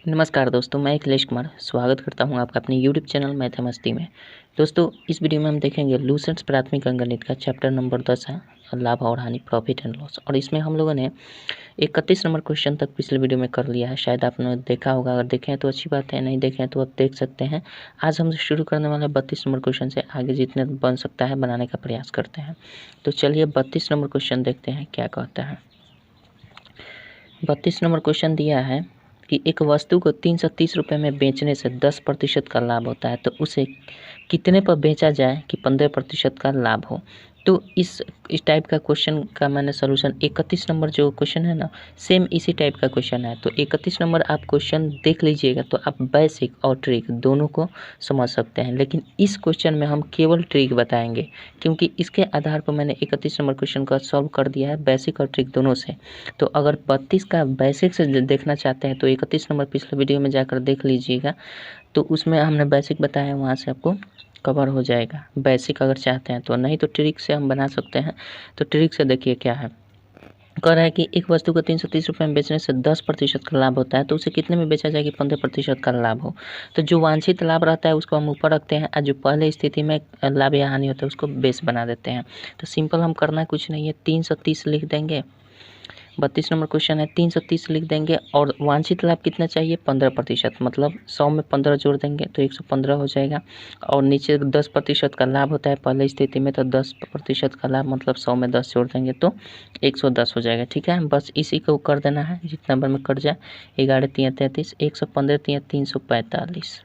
नमस्कार दोस्तों, मैं अखिलेश कुमार स्वागत करता हूं आपका अपने यूट्यूब चैनल मैथ मस्ती में। दोस्तों, इस वीडियो में हम देखेंगे लूसेंट्स प्राथमिक अंकगणित का चैप्टर नंबर 10 है लाभ और हानि, प्रॉफिट एंड लॉस। और इसमें हम लोगों ने 31 नंबर क्वेश्चन तक पिछले वीडियो में कर लिया है। शायद आपने देखा होगा, अगर देखें तो अच्छी बात है, नहीं देखें तो आप देख सकते हैं। आज हम शुरू करने वाले 32 नंबर क्वेश्चन से आगे जितने बन सकता है बनाने का प्रयास करते हैं। तो चलिए 32 नंबर क्वेश्चन देखते हैं क्या कहता है। 32 नंबर क्वेश्चन दिया है कि एक वस्तु को 330 रुपये में बेचने से 10% का लाभ होता है, तो उसे कितने पर बेचा जाए कि 15% का लाभ हो। तो इस टाइप का क्वेश्चन का मैंने सोल्यूशन 31 नंबर जो क्वेश्चन है ना, सेम इसी टाइप का क्वेश्चन है। तो 31 नंबर आप क्वेश्चन देख लीजिएगा तो आप बेसिक और ट्रिक दोनों को समझ सकते हैं। लेकिन इस क्वेश्चन में हम केवल ट्रिक बताएंगे, क्योंकि इसके आधार पर मैंने 31 नंबर क्वेश्चन को सॉल्व कर दिया है बेसिक और ट्रिक दोनों से। तो अगर 32 का बेसिक से देखना चाहते हैं तो 31 नंबर पिछले वीडियो में जाकर देख लीजिएगा, तो उसमें हमने बेसिक बताया, वहाँ से आपको कवर हो जाएगा बेसिक अगर चाहते हैं तो। नहीं तो ट्रिक से हम बना सकते हैं। तो ट्रिक से देखिए क्या है, कह रहा है कि एक वस्तु को 330 रुपये में बेचने से 10% का लाभ होता है, तो उसे कितने में बेचा जाए कि 15% का लाभ हो। तो जो वांछित लाभ रहता है उसको हम ऊपर रखते हैं, और जो पहले स्थिति में लाभ या हानि होता है उसको बेस बना देते हैं। तो सिंपल हम करना कुछ नहीं है, 330 लिख देंगे। 32 नंबर क्वेश्चन है, 330 लिख देंगे। और वांछित लाभ कितना चाहिए, 15%, मतलब 100 में 15 जोड़ देंगे तो 115 हो जाएगा। और नीचे 10% का लाभ होता है पहले स्थिति में, तो 10% का लाभ मतलब 100 में 10 जोड़ देंगे तो 110 हो जाएगा। ठीक है, बस इसी को कर देना है, जितना नंबर में कट जाए। 11 3 33, 115 3 345,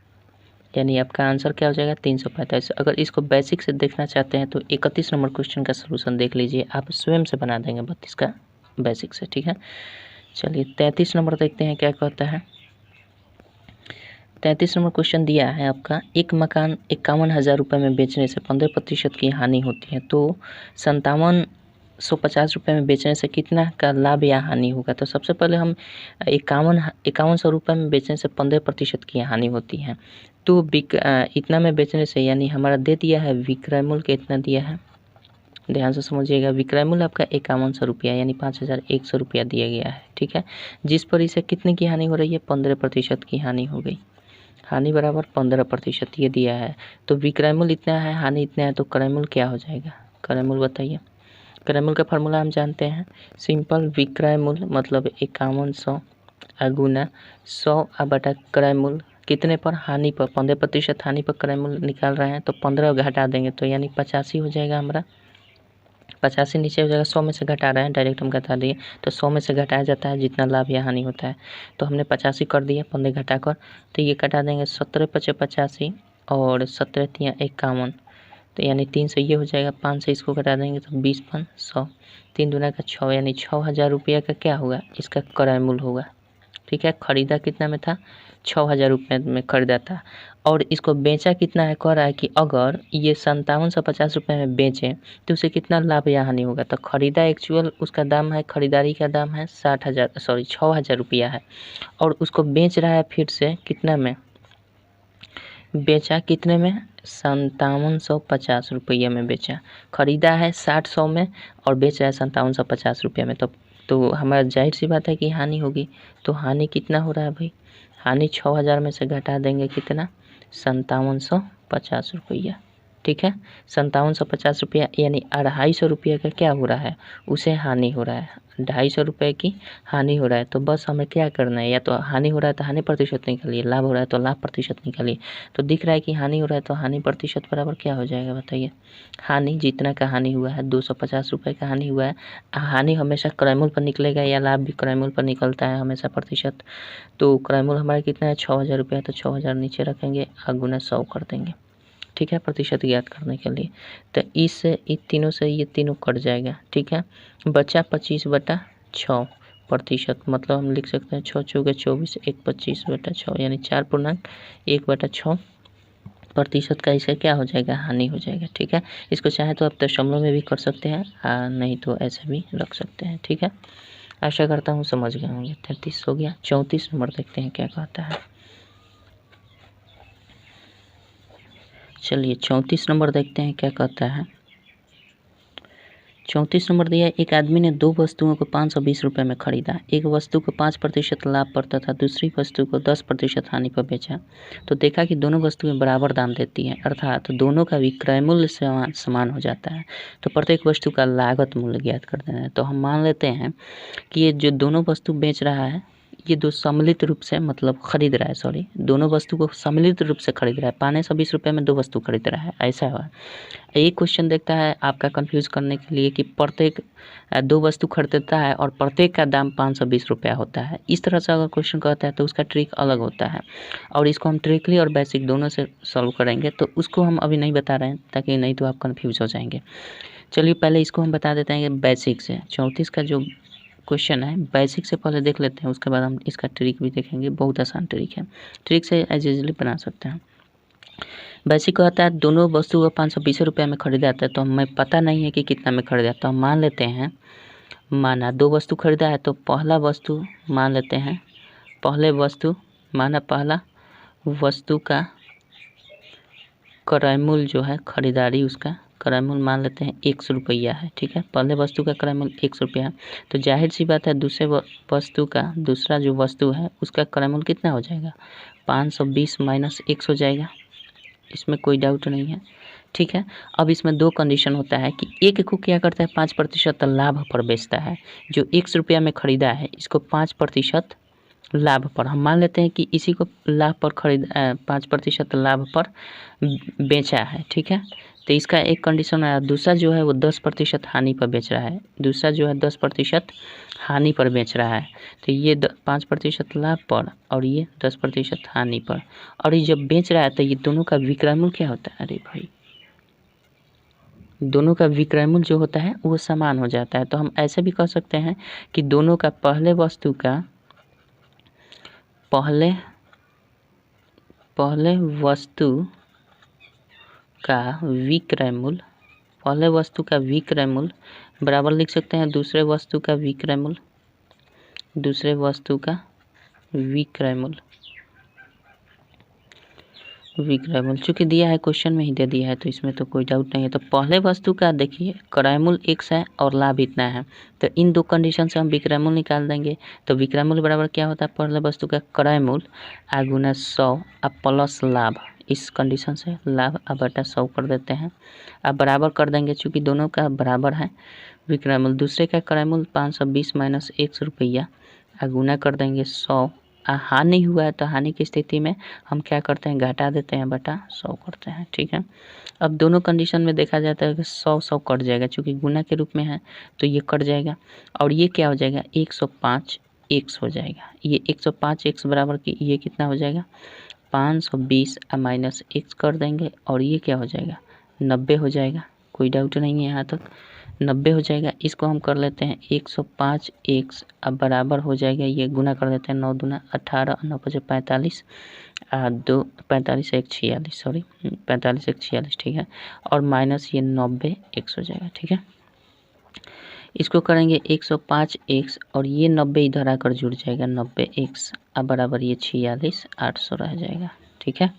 यानी आपका आंसर क्या हो जाएगा, 345। अगर इसको बेसिक से देखना चाहते हैं तो 31 नंबर क्वेश्चन का सलूशन देख लीजिए, आप स्वयं से बना देंगे 32 का बेसिक से। ठीक है, चलिए 33 नंबर देखते हैं क्या कहता है। 33 नंबर क्वेश्चन दिया है आपका, एक मकान 51,000 रुपये में बेचने से 15% की हानि होती है, तो 5750 रुपये में बेचने से कितना का लाभ या हानि होगा। तो सबसे पहले हम 5100 रुपये में बेचने से 15% की हानि होती है, तो इतना में बेचने से, यानी हमारा दे दिया है विक्रय मूल्य इतना दिया है, ध्यान से समझिएगा। विक्रय मूल्य आपका 5100 रुपया यानी 5100 रुपया दिया गया है। ठीक है, जिस पर इसे कितने की हानि हो रही है, 15% की हानि हो गई। हानि बराबर 15% ये दिया है। तो विक्रय मूल्य इतना है, हानि इतना है, तो क्रय मूल्य क्या हो जाएगा, क्रय मूल्य बताइए। क्रय मूल्य का फार्मूला हम जानते हैं, सिंपल। विक्रय मूल्य मतलब 5100 गुना 100 बटा क्रय मूल्य कितने पर, हानि पर। 15% हानि पर क्रय मूल्य निकाल रहे हैं, तो 15 घटा देंगे तो यानी 85 हो जाएगा हमारा। 85 नीचे हो जाएगा, 100 में से घटा रहे हैं, डायरेक्ट हम घटा दिए। तो 100 में से घटाया जाता है जितना लाभ या हानि होता है, तो हमने 85 कर दिया 15 घटा कर। तो ये घटा देंगे 17 पचे 85 और 17 तिया 51, तो यानी 300 ये हो जाएगा। 5 से इसको घटा देंगे तो 20 5 100, 3 दूना का 6, यानी 6000 रुपये का क्या होगा, इसका क्रय मूल्य होगा। ठीक है, खरीदा कितना में था, 6000 रुपये में खरीदा था। और इसको बेचा कितना है, कह रहा है कि अगर ये 5750 रुपये में बेचें तो उसे कितना लाभ या हानि होगा। तो खरीदा एक्चुअल उसका दाम है, खरीदारी का दाम है 6000 रुपया है, और उसको बेच रहा है फिर से कितना में, बेचा कितने में, 5750 रुपये में बेचा। खरीदा है 60 में और बेच रहा है 5750 रुपये में, तो हमारा जाहिर सी बात है कि हानि होगी। तो हानि कितना हो रहा है भाई, हानि 6000 में से घटा देंगे कितना, 5750 रुपया। ठीक है, 5750 रुपया यानी 250 रुपये का क्या हो रहा है, उसे हानि हो रहा है। 250 रुपये की हानि हो रहा है, तो बस हमें क्या करना है, या तो हानि हो रहा है तो हानि प्रतिशत निकालिए, लाभ हो रहा है तो लाभ प्रतिशत निकालिए। तो दिख रहा है कि हानि हो रहा है तो हानि प्रतिशत बराबर क्या हो जाएगा बताइए। हानि जितना का हानि हुआ है, 250 रुपये का हानि हुआ है। हानि हमेशा क्रयमूल्य पर निकलेगा, या लाभ भी क्रयमूल्य पर निकलता है हमेशा प्रतिशत। तो क्रयमूल्य हमारा कितना है, 6000 रुपये है, तो 6000 नीचे रखेंगे और गुना 100 कर देंगे। ठीक है, प्रतिशत ज्ञात करने के लिए। तो इस तीनों से ये तीनों कट जाएगा। ठीक है, बचा 25/6 प्रतिशत, मतलब हम लिख सकते हैं 6 चौके 24, 1 25/6 यानी 4.1/6 प्रतिशत का इसे क्या हो जाएगा, हानि हो जाएगा। ठीक है, इसको चाहे तो आप दशमलव में भी कर सकते हैं, नहीं तो ऐसे भी रख सकते हैं। ठीक है, आशा करता हूँ समझ गए होंगे। 33 हो गया। 34 नंबर देखते हैं क्या कहता है। चलिए 34 नंबर देखते हैं क्या कहता है। 34 नंबर दिया है, एक आदमी ने 2 वस्तुओं को 520 रुपये में खरीदा। एक वस्तु को 5% लाभ पर तथा दूसरी वस्तु को 10% हानि पर बेचा। तो देखा कि दोनों वस्तुएं बराबर दाम देती हैं, अर्थात दोनों का विक्रय मूल्य समान हो जाता है। तो प्रत्येक वस्तु का लागत मूल्य ज्ञात कर देना है। तो हम मान लेते हैं कि ये जो दोनों वस्तु बेच रहा है, ये दो सम्मिलित रूप से मतलब खरीद रहा है, दोनों वस्तु को सम्मिलित रूप से खरीद रहा है। 520 रुपये में 2 वस्तु खरीद रहा है, ऐसा हुआ। एक क्वेश्चन देखता है आपका कंफ्यूज करने के लिए कि प्रत्येक 2 वस्तु खरीदता है और प्रत्येक का दाम 520 रुपया होता है। इस तरह से अगर क्वेश्चन कहता है तो उसका ट्रिक अलग होता है, और इसको हम ट्रिकली और बेसिक दोनों से सॉल्व करेंगे। तो उसको हम अभी नहीं बता रहे हैं, ताकि नहीं तो आप कन्फ्यूज हो जाएंगे। चलिए पहले इसको हम बता देते हैं कि बेसिक से 34 का जो क्वेश्चन है बेसिक से पहले देख लेते हैं, उसके बाद हम इसका ट्रिक भी देखेंगे। बहुत आसान ट्रिक है, ट्रिक से एज इजली बना सकते हैं। बेसिक कहता है दोनों वस्तु को 520 रुपये में खरीदा था, तो हमें पता नहीं है कि कितना में खरीदा। तो हम मान लेते हैं, माना 2 वस्तु खरीदा है, तो पहला वस्तु मान लेते हैं, पहला वस्तु का क्रय मूल्य जो है खरीदारी, उसका क्रय मूल्य मान लेते हैं 100 रुपया है। ठीक है, पहले वस्तु का क्रय मूल्य 100 रुपया है। तो जाहिर सी बात है दूसरा जो वस्तु है उसका क्रय मूल्य कितना हो जाएगा, 520 माइनस 100 हो जाएगा, इसमें कोई डाउट नहीं है। ठीक है, अब इसमें 2 कंडीशन होता है कि एक को क्या करता है 5% लाभ पर बेचता है। जो 100 रुपया में खरीदा है इसको 5% लाभ पर, हम मान लेते हैं कि इसी को लाभ पर 5% लाभ पर बेचा है। ठीक है, तो इसका एक कंडीशन है। दूसरा जो है वो 10% हानि पर बेच रहा है, 10% हानि पर बेच रहा है। तो ये 5% लाभ पर और ये 10% हानि पर, और ये जब बेच रहा है तो ये दोनों का विक्रय मूल्य क्या होता है, अरे भाई दोनों का विक्रय मूल्य जो होता है वो समान हो जाता है। तो हम ऐसे भी कह सकते हैं कि दोनों का पहले वस्तु का विक्रय मूल्य बराबर लिख सकते हैं दूसरे वस्तु का विक्रय मूल्य चूँकि दिया है, क्वेश्चन में ही दे दिया है, तो इसमें तो कोई डाउट नहीं है। तो पहले वस्तु का देखिए क्रय मूल्य 1 है और लाभ इतना है, तो इन 2 कंडीशन से हम विक्रय मूल्य निकाल देंगे। तो विक्रय मूल्य बराबर क्या होता है, पहले वस्तु का क्रय मूल्य × 100 प्लस लाभ, इस कंडीशन से लाभ बटा 100 कर देते हैं। अब बराबर कर देंगे, चूँकि दोनों का बराबर है विक्रय मूल्य। दूसरे का क्रय मूल्य 520 माइनस 100 रुपया, गुना कर देंगे 100। हानि हुआ है तो हानि की स्थिति में हम क्या करते हैं, घटा देते हैं, बटा 100 करते हैं। ठीक है, अब दोनों कंडीशन में देखा जाता है कि 100 कट जाएगा, चूँकि गुना के रूप में है तो ये कट जाएगा, और ये क्या हो जाएगा 105 x हो जाएगा। ये 105 x बराबर की ये कितना हो जाएगा 520 माइनस x कर देंगे, और ये क्या हो जाएगा 90 हो जाएगा। कोई डाउट नहीं है यहाँ तक, 90 हो जाएगा। इसको हम कर लेते हैं 105 x, अब बराबर हो जाएगा, ये गुना कर देते हैं 9 दूना 18, 9 × 45, 2 45 1 46, सॉरी 45 1 46। ठीक है, और माइनस ये 90 x हो जाएगा। ठीक है, इसको करेंगे 105 x और ये 90 इधर आकर जुड़ जाएगा 90 x, अब बराबर ये 46 800 रह जाएगा। ठीक है,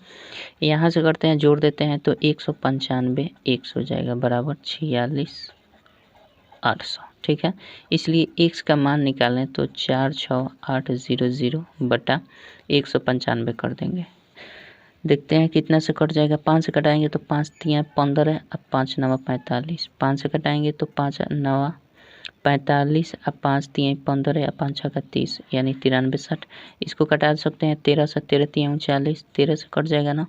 यहाँ से करते हैं जोड़ देते हैं तो 195 x हो जाएगा बराबर 46 800। ठीक है, इसलिए x का मान निकालें तो 46800 बटा 195 कर देंगे। देखते हैं कितना से कट जाएगा, 5 से कटाएंगे तो 5 3 15, अब 5 9 45, 5 से कटाएंगे तो 5 9 45, अब 5 3 15, अब 5 6 30, यानी 93 60। इसको कटा सकते हैं 13 से, 13 3 40, 13 से कट जाएगा ना,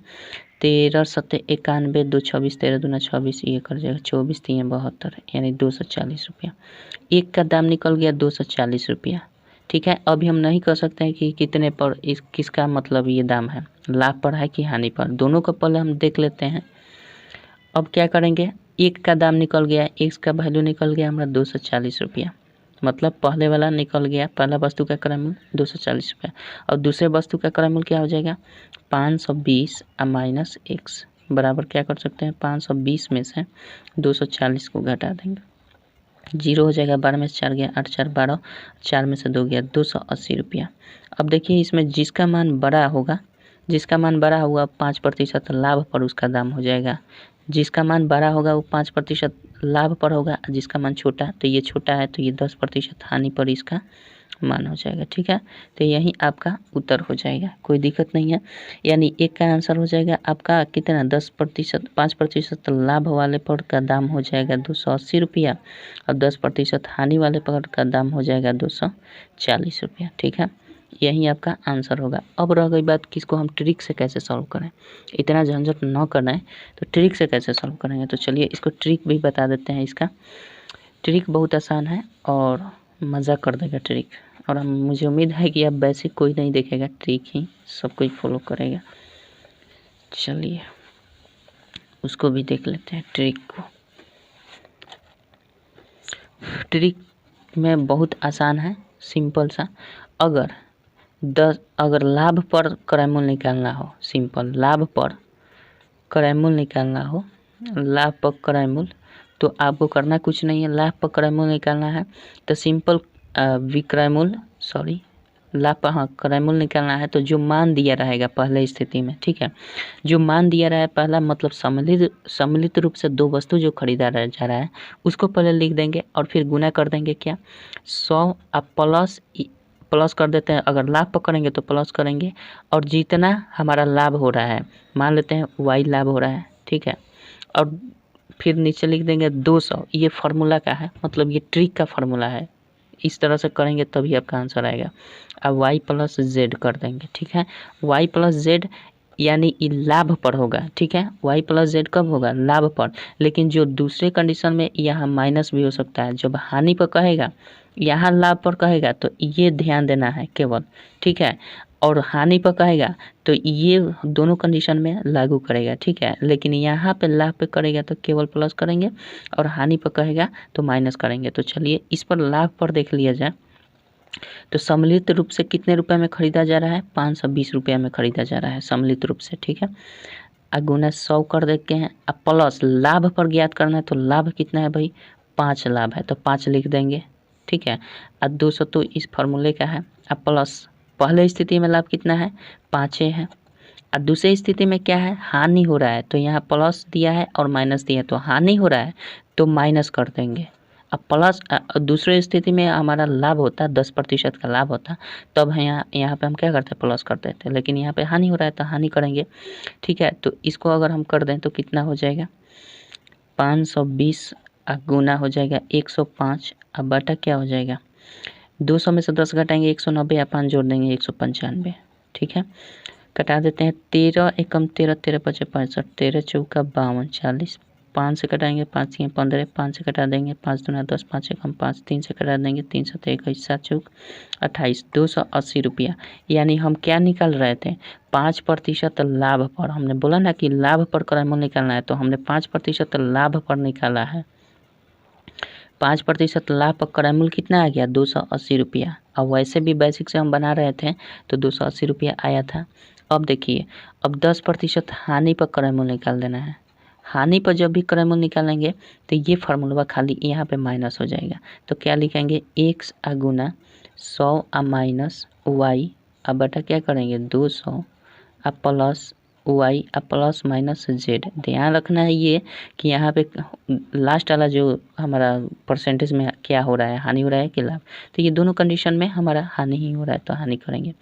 13 7 91, 2 26, 13 दूना 26, ये कट जाएगा 24 3 72, यानी 240 रुपया। एक का दाम निकल गया 240 रुपया। ठीक है, अभी हम नहीं कह सकते हैं कि कितने पर किसका मतलब ये दाम है, लाभ पर है कि हानि पर, दोनों को पहले हम देख लेते हैं। अब क्या करेंगे, एक का दाम निकल गया, एक का वैल्यू निकल गया हमारा 240 रुपया, मतलब पहले वाला निकल गया, पहला वस्तु का क्रय मूल्य 240 रुपया, और दूसरे वस्तु का क्रय मूल्य क्या हो जाएगा 520 माइनस x, बराबर क्या कर सकते हैं 520 में से 240 को घटा देंगे, 0 हो जाएगा, 12 में से 4 गया 8 4 12, 4 में से 2 गया 280 रुपया। अब देखिए इसमें जिसका मान बड़ा होगा 5% लाभ पर उसका दाम हो जाएगा, जिसका मान बड़ा होगा वो 5% लाभ पर होगा, जिसका मान छोटा है तो ये छोटा है, तो ये 10% हानि पर इसका मान हो जाएगा। ठीक है, तो यही आपका उत्तर हो जाएगा, कोई दिक्कत नहीं है। यानी एक का आंसर हो जाएगा आपका कितना, 10%, 5% लाभ वाले पर का दाम हो जाएगा 280 रुपया, और 10% हानि वाले पर का दाम हो जाएगा 240 रुपया। ठीक है, यही आपका आंसर होगा। अब रह गई बात किसको हम ट्रिक से कैसे सॉल्व करें, इतना झंझट न करना है तो ट्रिक से कैसे सॉल्व करेंगे। तो चलिए इसको ट्रिक भी बता देते हैं। इसका ट्रिक बहुत आसान है और मज़ा कर देगा ट्रिक, और मुझे उम्मीद है कि अब बेसिक कोई नहीं देखेगा, ट्रिक ही सब कोई फॉलो करेगा। चलिए उसको भी देख लेते हैं ट्रिक को। ट्रिक में बहुत आसान है, सिंपल सा। अगर लाभ पर क्रयमूल निकालना हो, सिंपल लाभ पर क्रयमूल निकालना हो, लाभ पर क्रयमूल, तो आपको करना कुछ नहीं है। लाभ पर क्रयमूल निकालना है तो सिंपल विक्रयमूल लाभ पर हाँ क्रयमूल निकालना है तो जो मान दिया रहेगा पहले स्थिति में, ठीक है, जो मान दिया रहा है पहला मतलब सम्मिलित रूप से दो वस्तु जो खरीदा जा रहा है उसको पहले लिख देंगे और फिर गुना कर देंगे क्या 100 आप प्लस कर देते हैं। अगर लाभ पर करेंगे तो प्लस करेंगे, और जितना हमारा लाभ हो रहा है मान लेते हैं y लाभ हो रहा है, ठीक है, और फिर नीचे लिख देंगे 200। ये फार्मूला का है, मतलब ये ट्रिक का फार्मूला है, इस तरह से करेंगे तभी आपका आंसर आएगा। अब y प्लस जेड कर देंगे, ठीक है, y प्लस जेड यानी ये लाभ पर होगा, ठीक है, y प्लस जेड कब होगा, लाभ पर। लेकिन जो दूसरे कंडीशन में यहाँ माइनस भी हो सकता है, जब हानि पर कहेगा यहाँ लाभ पर कहेगा तो ये ध्यान देना है केवल, ठीक है, और हानि पर कहेगा तो ये दोनों कंडीशन में लागू करेगा, ठीक है, लेकिन यहाँ पे लाभ पे करेगा तो केवल प्लस करेंगे और हानि पर कहेगा तो माइनस करेंगे। तो चलिए इस पर लाभ पर देख लिया जाए। तो सम्मिलित रूप से कितने रुपए में खरीदा जा रहा है, 520 रुपये में खरीदा जा रहा है सम्मिलित रूप से, ठीक है। गुना 100 कर देते हैं। अब प्लस लाभ पर ज्ञात करना है तो लाभ कितना है भाई, 5 लाभ है तो 5 लिख देंगे, ठीक है। अब 200 तो इस फार्मूले का है। अब प्लस पहले स्थिति में लाभ कितना है, 5 है। और दूसरी स्थिति में क्या है, हानि हो रहा है तो यहाँ प्लस दिया है और माइनस दिया है, तो हानि हो रहा है तो माइनस कर देंगे। अब प्लस दूसरे स्थिति में हमारा लाभ होता है 10% का लाभ होता, तब यहाँ पे हम क्या करते हैं, प्लस कर देते हैं, लेकिन यहाँ पे हानि हो रहा है तो हानि करेंगे, ठीक है। तो इसको अगर हम कर दें तो कितना हो जाएगा, 520 गुना हो जाएगा 105, अब बटा क्या हो जाएगा, 200 में से 10 घटाएंगे 190 या 5 जोड़ देंगे 195, ठीक है। कटा देते हैं, 13 एकम 13, 13 पचे 65, 13 चौका 52, 40, 5 से कटाएंगे 5 3 15, 5 से कटा देंगे 5 दूना 10, 5 एकम 5, 3 से कटा देंगे 3 7 21, 7 चौक 28, 280 रुपया। यानी हम क्या निकाल रहे थे, 5% लाभ पर। हमने बोला ना कि लाभ पर क्रयमूल निकालना है, तो हमने 5% लाभ पर निकाला है। 5% लाभ पर क्रयमूल कितना आ गया, 280 रुपया। अब वैसे भी बेसिक से हम बना रहे थे तो 280 रुपया आया था। अब देखिए, अब 10% हानि पर क्रयमूल निकाल देना है। हानि पर जब भी क्रयमूल निकालेंगे तो ये फार्मूला खाली यहाँ पे माइनस हो जाएगा। तो क्या लिखेंगे, x गुना 100 माइनस y, अब बटा क्या करेंगे 200 plus y plus minus z। ध्यान रखना है ये कि यहाँ पे लास्ट वाला जो हमारा परसेंटेज में क्या हो रहा है, हानि हो रहा है कि लाभ, तो ये दोनों कंडीशन में हमारा हानि ही हो रहा है तो हानि करेंगे।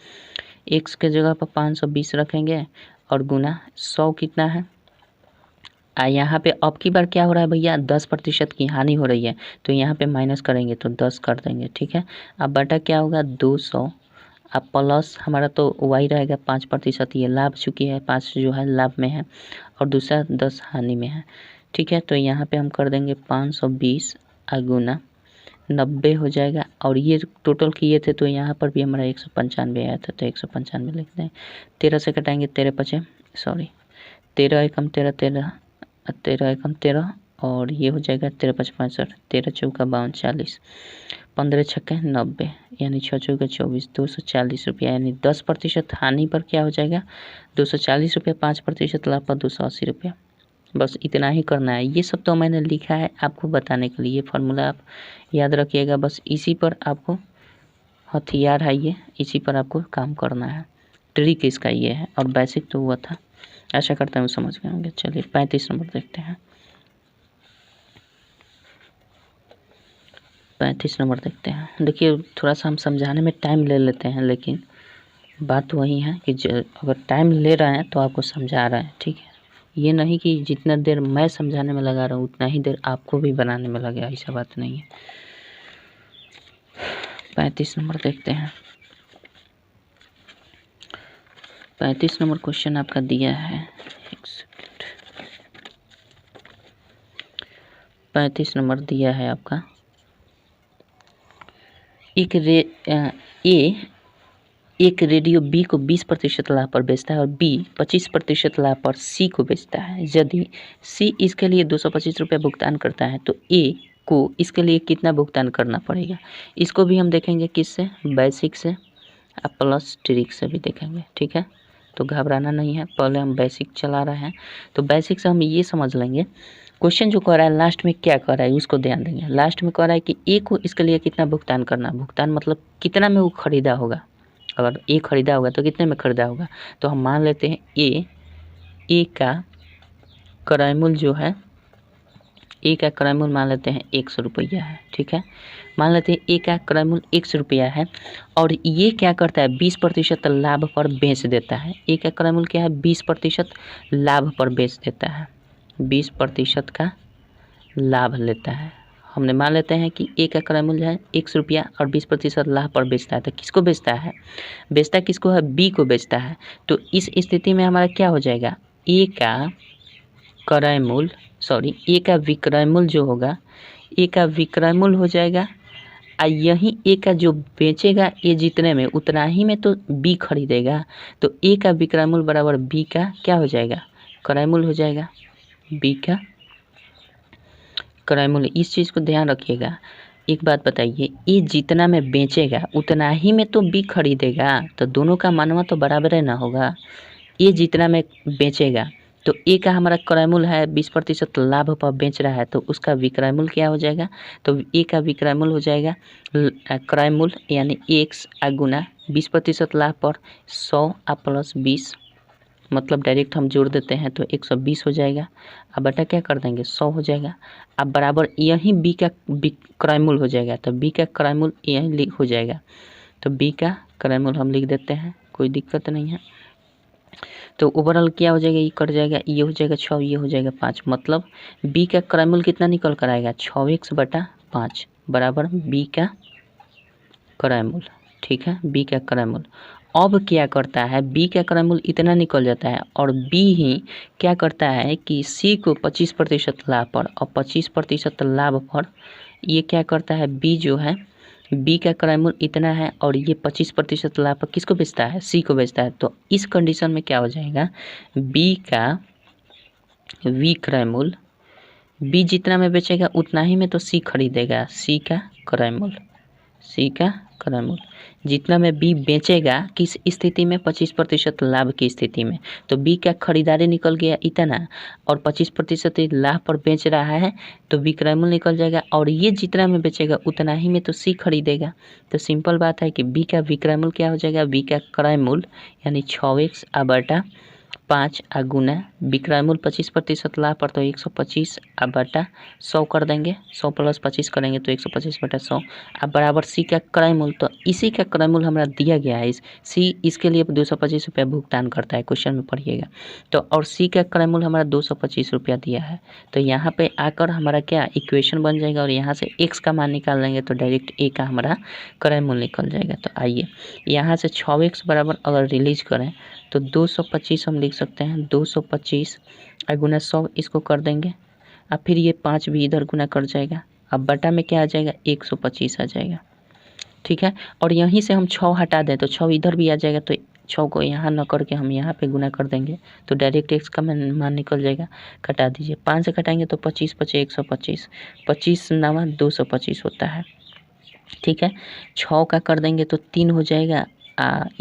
x के जगह पर 520 रखेंगे और गुना 100 कितना है, यहाँ पे अब की बार क्या हो रहा है भैया, 10% की हानि हो रही है तो यहाँ पे माइनस करेंगे तो 10 कर देंगे, ठीक है। अब बटा क्या होगा 200, अब प्लस हमारा तो y रहेगा 5%, ये लाभ चुकी है, 5 जो है लाभ में है और दूसरा 10 हानि में है, ठीक है। तो यहाँ पे हम कर देंगे 520 गुना 90 हो जाएगा, और ये टोटल किए थे तो यहाँ पर भी हमारा 195 आया था तो 195 लिख दें। 13 से कटाएंगे 13 पचे 13 एकम 13, 13 एकम 13 और ये हो जाएगा 13 पच 65, 13 चौका 52, 40, 15 छक्के 90, यानी 6 चौका 24, 240 रुपया। यानी 10% हानि पर क्या हो जाएगा 240 रुपया, 5% लाभ पर 280 रुपया। बस इतना ही करना है। ये सब तो मैंने लिखा है आपको बताने के लिए, फार्मूला आप याद रखिएगा, बस इसी पर आपको हथियार है, ये इसी पर आपको काम करना है। ट्रिक इसका ये है, और बेसिक तो हुआ था, आशा करता हूँ समझ गए होंगे। चलिए 35 नंबर देखते हैं। 35 नंबर देखते हैं। देखिए थोड़ा सा हम समझाने में टाइम ले लेते हैं, लेकिन बात वही है कि अगर टाइम ले रहे हैं तो आपको समझा रहे हैं, ठीक है। ये नहीं कि जितना देर मैं समझाने में लगा रहा हूँ उतना ही देर आपको भी बनाने में लगे, ऐसा बात नहीं है। 35 नंबर देखते हैं। 35 नंबर क्वेश्चन आपका दिया है, एक सेकेंड। 35 नंबर दिया है आपका, एक रेडियो बी को 20% लाभ पर बेचता है और बी 25% लाभ पर सी को बेचता है। यदि सी इसके लिए 225 रुपये भुगतान करता है तो ए को इसके लिए कितना भुगतान करना पड़ेगा। इसको भी हम देखेंगे किससे, बेसिक से और प्लस ट्रिक से भी देखेंगे, ठीक है। तो घबराना नहीं है, पहले हम बेसिक चला रहे हैं। तो बेसिक से हम ये समझ लेंगे क्वेश्चन जो कह रहा है लास्ट में क्या कह रहा है उसको ध्यान देंगे। लास्ट में कह रहा है कि ए को इसके लिए कितना भुगतान करना, भुगतान मतलब कितना में वो खरीदा होगा। अगर ए खरीदा होगा तो कितने में खरीदा होगा, तो हम मान लेते हैं ए का क्रय मूल्य जो है, ए का क्रय मूल्य मान लेते हैं 100 रुपया है, ठीक है। मान लेते हैं ए का क्रय मूल्य 100 रुपया है और ये क्या करता है 20% लाभ पर बेच देता है। ए का क्रय मूल्य क्या है, 20% लाभ पर बेच देता है, 20% का लाभ लेता है। हमने मान लेते हैं कि ए का क्रय मूल्य है 100 रुपया और 20% लाभ पर बेचता है। तो किसको बेचता है, बेचता किसको है, बी को बेचता है। तो इस स्थिति में हमारा क्या हो जाएगा, ए का क्रय मूल्य ए का विक्रय मूल्य जो होगा, ए का विक्रय मूल्य हो जाएगा और यही ए का जो बेचेगा ए जितने में उतना ही में तो बी खरीदेगा। तो ए का विक्रय मूल्य बराबर बी का क्या हो जाएगा, क्रय मूल्य हो जाएगा, बी का क्रय मूल्य। इस चीज़ को ध्यान रखिएगा। एक बात बताइए, ए जितना में बेचेगा उतना ही में तो बी खरीदेगा, तो दोनों का मानवा तो बराबर है ना होगा। ए जितना में बेचेगा तो ए का हमारा क्रय मूल्य है 20% लाभ पर बेच रहा है, तो उसका विक्रय मूल्य क्या हो जाएगा, तो ए का विक्रय मूल्य हो जाएगा क्रय मूल्य यानी एक्स गुना 20% लाभ पर 100 प्लस 20, मतलब डायरेक्ट हम जोड़ देते हैं तो 120 हो जाएगा। अब बटा क्या कर देंगे 100 हो जाएगा। अब बराबर यही बी का क्रय मूल्य हो जाएगा, तो बी का क्रय मूल्य यही हो जाएगा। तो बी का क्रय मूल्य हम लिख देते हैं, कोई दिक्कत नहीं है। तो ओवरऑल क्या हो जाएगा, ये कट जाएगा, ये हो जाएगा 6, ये हो जाएगा 5, मतलब बी का क्रय मूल्य कितना निकल कर आएगा 6x/5 बराबर बी का क्रय मूल्य, ठीक है, बी का क्रय मूल्य। अब क्या करता है, बी का क्रय मूल्य इतना निकल जाता है और बी ही क्या करता है कि सी को 25% लाभ पर और 25% लाभ पर ये क्या करता है, बी जो है बी का क्रय मूल्य इतना है और ये 25% लाभ पर किसको बेचता है, सी को बेचता है। तो इस कंडीशन में क्या हो जाएगा, बी का विक्रय मूल्य, बी जितना में बेचेगा उतना ही में तो सी खरीदेगा, सी का क्रय मूल्य, सी का क्रय मूल्य जितना में बी बेचेगा किस स्थिति में 25% लाभ की स्थिति में, तो बी का खरीदारी निकल गया इतना और 25% लाभ पर बेच रहा है तो विक्रय मूल्य निकल जाएगा और ये जितना में बेचेगा उतना ही में तो सी खरीदेगा। तो सिंपल बात है कि बी का विक्रय मूल्य क्या हो जाएगा, बी का क्रय मूल्य यानी 6x/5 गुना विक्रय मूल्य 25% लाभ पर तो 125 बटा 100 कर देंगे, 100 प्लस 25 करेंगे तो 125/100 अब बराबर सी का क्रय मूल्य। तो इसी का क्रय मूल्य हमारा दिया गया है, सी इसके लिए 225 रुपया भुगतान करता है, क्वेश्चन में पढ़िएगा। तो और सी का क्रय मूल्य हमारा 225 रुपया दिया है, तो यहाँ पे आकर हमारा क्या इक्वेशन बन जाएगा और यहाँ से एक्स का मान निकाल लेंगे तो डायरेक्ट ए का हमारा क्रय मूल्य निकल जाएगा। तो आइए यहाँ से 6x बराबर अगर रिलीज करें तो 225 हम लिख सकते हैं, 225 गुना 100 इसको कर देंगे, अब फिर ये 5 भी इधर गुना कर जाएगा, अब बटा में क्या आ जाएगा 125 आ जाएगा, ठीक है। और यहीं से हम 6 हटा दें तो 6 इधर भी आ जाएगा, तो 6 को यहाँ न करके हम यहाँ पे गुना कर देंगे तो डायरेक्ट एक्स का मान निकल जाएगा। कटा दीजिए, 5 से कटाएंगे तो 25 पचे 125, 25 9 225 होता है, ठीक है। 6 का कर देंगे तो 3 हो जाएगा,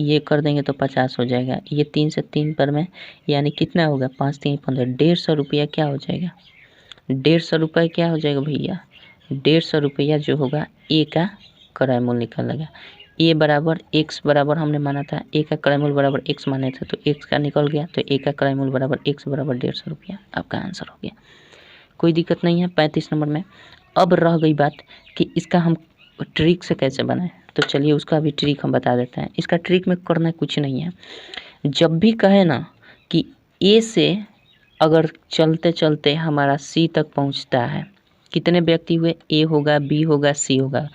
ये कर देंगे तो 50 हो जाएगा, ये 3 से 3 पर में यानी कितना होगा 5 3 15, 150 रुपया क्या हो जाएगा, 150 रुपये क्या हो जाएगा भैया, 150 रुपया जो होगा ए का क्रय मूल्य निकलेगा। ए बराबर एक्स बराबर हमने माना था, ए का क्रय मूल्य बराबर एक्स माने थे तो एक्स का निकल गया, तो ए का क्रय मूल्य बराबर एक्स बराबर 150 रुपया आपका आंसर हो गया। कोई दिक्कत नहीं है 35 नंबर में। अब रह गई बात कि इसका हम ट्रिक से कैसे बनाएं, तो चलिए उसका भी ट्रिक हम बता देते हैं। इसका ट्रिक में करना कुछ नहीं है, जब भी कहे ना कि ए से अगर चलते चलते हमारा सी तक पहुंचता है, कितने व्यक्ति हुए, ए होगा, बी होगा, सी होगा,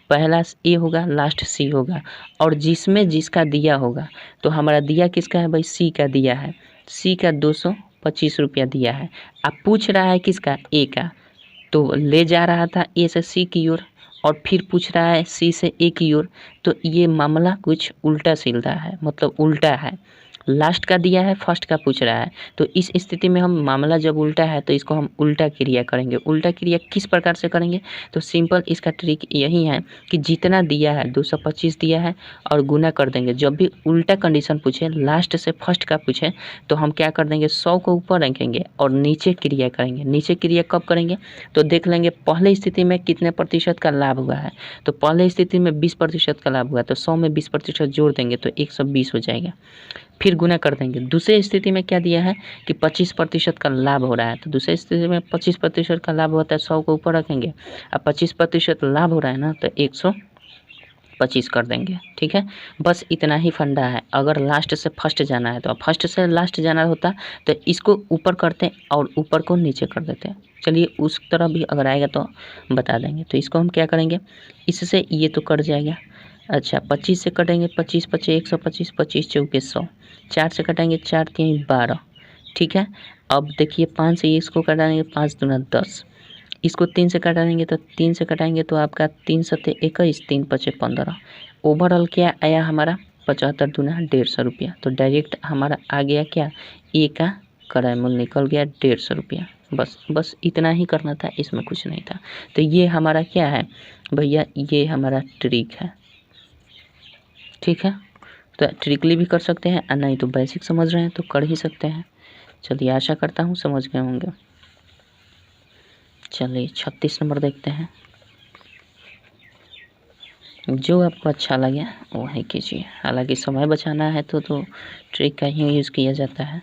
पहला ए होगा, लास्ट सी होगा, और जिसमें जिसका दिया होगा, तो हमारा दिया किसका है भाई, सी का दिया है, सी का 225 रुपया दिया है। अब पूछ रहा है किसका, ए का, तो ले जा रहा था ए से सी की ओर और फिर पूछ रहा है सी से ए की ओर, तो ये मामला कुछ उल्टा सीधा है, मतलब उल्टा है। लास्ट का दिया है, फर्स्ट का पूछ रहा है, तो इस स्थिति में हम मामला जब उल्टा है तो इसको हम उल्टा क्रिया करेंगे। उल्टा क्रिया किस प्रकार से करेंगे, तो सिंपल इसका ट्रिक यही है कि जितना दिया है 225 दिया है और गुना कर देंगे। जब भी उल्टा कंडीशन पूछे, लास्ट से फर्स्ट का पूछे, तो हम क्या कर देंगे, 100 को ऊपर रखेंगे और नीचे क्रिया करेंगे। नीचे क्रिया कब करेंगे, तो देख लेंगे पहले स्थिति में कितने प्रतिशत का लाभ हुआ है, तो पहले स्थिति में 20% का लाभ हुआ, तो 100 में 20% जोड़ देंगे तो 120 हो जाएगा, फिर गुना कर देंगे। दूसरे स्थिति में क्या दिया है कि 25% का लाभ हो रहा है, तो दूसरे स्थिति में 25% का लाभ होता है, 100 को ऊपर रखेंगे, अब 25% लाभ हो रहा है ना, तो 125 कर देंगे। ठीक है, बस इतना ही फंडा है। अगर लास्ट से फर्स्ट जाना है तो फर्स्ट से लास्ट जाना होता तो इसको ऊपर करते और ऊपर को नीचे कर देते। चलिए उस तरह भी अगर आएगा तो बता देंगे। तो इसको हम क्या करेंगे, इससे ये तो कट जाएगा। अच्छा, 25 से कटेंगे, 25 पचे 125, 25 चौके 100, 4 से कटेंगे, 4 3 12। ठीक है, अब देखिए 5 से इसको कटाएंगे, 5 दूना 10, इसको 3 से कटाएंगे, तो 3 से कटाएंगे तो आपका 3 सत्ते 21, 3 पचे 15। ओवरऑल क्या आया हमारा, 75 दूना 150 रुपया। तो डायरेक्ट हमारा आ गया क्या, ए का क्रय मूल्य निकल गया 150 रुपया। बस इतना ही करना था, इसमें कुछ नहीं था। तो ये हमारा क्या है भैया, ये हमारा ट्रिक है। ठीक है, तो ट्रिकली भी कर सकते हैं और नहीं तो बेसिक समझ रहे हैं तो कर ही सकते हैं। चलिए आशा करता हूँ समझ गए होंगे। चलिए 36 नंबर देखते हैं। जो आपको अच्छा लगे वही कीजिए, हालांकि समय बचाना है तो ट्रिक का ही यूज़ किया जाता है।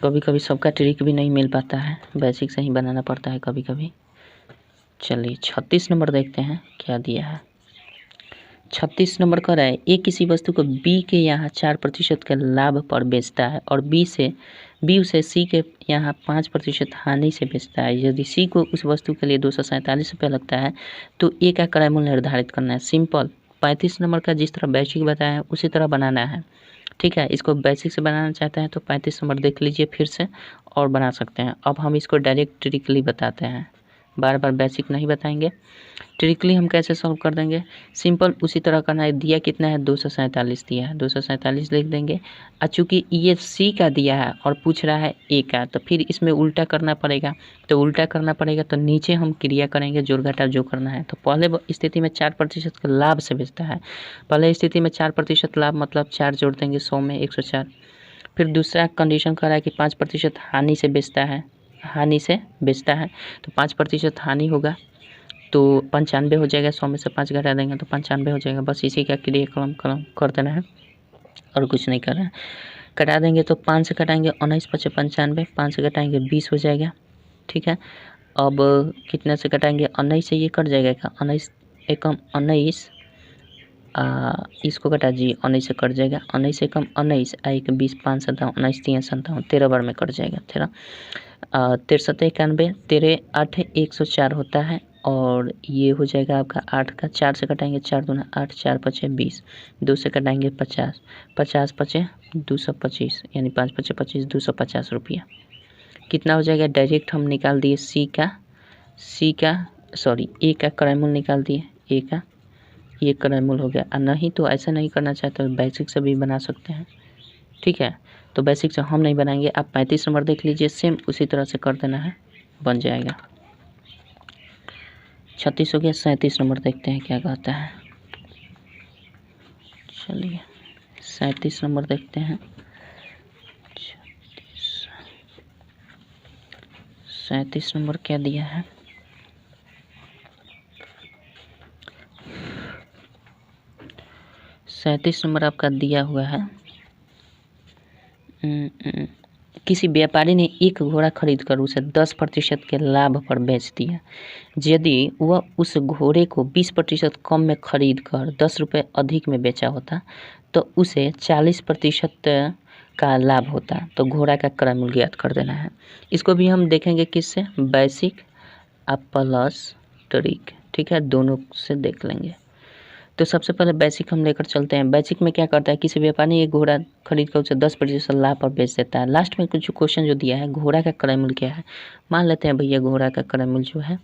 कभी कभी सबका ट्रिक भी नहीं मिल पाता है, बेसिक से ही बनाना पड़ता है कभी कभी। चलिए 36 नंबर देखते हैं क्या दिया है। 36 नंबर कह रहा है, ए किसी वस्तु को बी के यहाँ 4% के लाभ पर बेचता है और बी उसे सी के यहाँ 5% हानि से बेचता है। यदि सी को उस वस्तु के लिए 247 रुपये लगता है तो ए का क्रय मूल्य निर्धारित करना है। सिंपल 35 नंबर का जिस तरह बेसिक बताया है उसी तरह बनाना है। ठीक है, इसको बेसिक से बनाना चाहते हैं तो 35 नंबर देख लीजिए फिर से और बना सकते हैं। अब हम इसको डायरेक्ट ट्रिकली बताते हैं, बार बार बेसिक नहीं बताएंगे। ट्रिकली हम कैसे सॉल्व कर देंगे, सिंपल उसी तरह करना है। दिया कितना है, 247 दिया है, 247 लिख देंगे। और चूँकि ये सी का दिया है और पूछ रहा है ए का, तो फिर इसमें उल्टा करना पड़ेगा। तो उल्टा करना पड़ेगा तो नीचे हम क्रिया करेंगे, जोड़ घटा जो करना है। तो पहले स्थिति में 4% के लाभ से बेचता है। पहले स्थिति में 4% लाभ मतलब 4 जोड़ देंगे, 100 में 104। फिर दूसरा कंडीशन कर रहा है कि 5% हानि से बेचता है, हानि से बेचता है, तो 5% हानि होगा तो 95 हो जाएगा। 100 में से 5 घटा देंगे तो 95 हो जाएगा। बस इसी का क्रियाक्रम कर देना है और कुछ नहीं करना है। कटा देंगे तो 5 से कटाएंगे, 19 पचे 95, 5 से कटाएंगे 20 हो जाएगा। ठीक है, अब कितने से कटाएंगे, 19 से ये कट जाएगा क्या, 19 एकम 19, इसको कटा जी 19 से कट जाएगा, 19 एकम 19 एक 20, 5 57, 19 3 57, 13 बार में कट जाएगा। 13 63 91, 13 8 104 होता है और ये हो जाएगा आपका 8 का। 4 से कटाएंगे, 4 दूना 8, 4 पचे 20, 2 से कटाएंगे 50, 50 पचे 225, यानी 5 पचे 25, 250 रुपया। कितना हो जाएगा, डायरेक्ट हम निकाल दिए ए का क्रय मूल्य निकाल दिए, ए का ये क्रय मूल्य हो गया। और नहीं तो ऐसा नहीं करना चाहते तो बेसिक से भी बना सकते हैं। ठीक है, तो बेसिक से हम नहीं बनाएंगे। आप 35 नंबर देख लीजिए, सेम उसी तरह से कर देना है, बन जाएगा। 36 हो गया। 37 नंबर देखते हैं क्या कहता है। चलिए 37 नंबर देखते हैं। 37 नंबर क्या दिया है, सैंतीस नंबर आपका दिया हुआ है किसी व्यापारी ने एक घोड़ा खरीदकर उसे 10% के लाभ पर बेच दिया। यदि वह उस घोड़े को 20% कम में खरीद कर 10 रुपये अधिक में बेचा होता तो उसे 40% का लाभ होता। तो घोड़ा का क्रय मूल्य ज्ञात कर देना है। इसको भी हम देखेंगे किससे, बेसिक प्लस ट्रिक, ठीक है, दोनों से देख लेंगे। तो सबसे पहले बेसिक हम लेकर चलते हैं। बेसिक में क्या करता है, किसी व्यापारी एक घोड़ा खरीद कर उसे 10% लाभ पर बेच देता है। लास्ट में कुछ क्वेश्चन जो दिया है, घोड़ा का क्रय मूल्य क्या है। मान लेते हैं भैया घोड़ा का क्रय मूल्य जो है,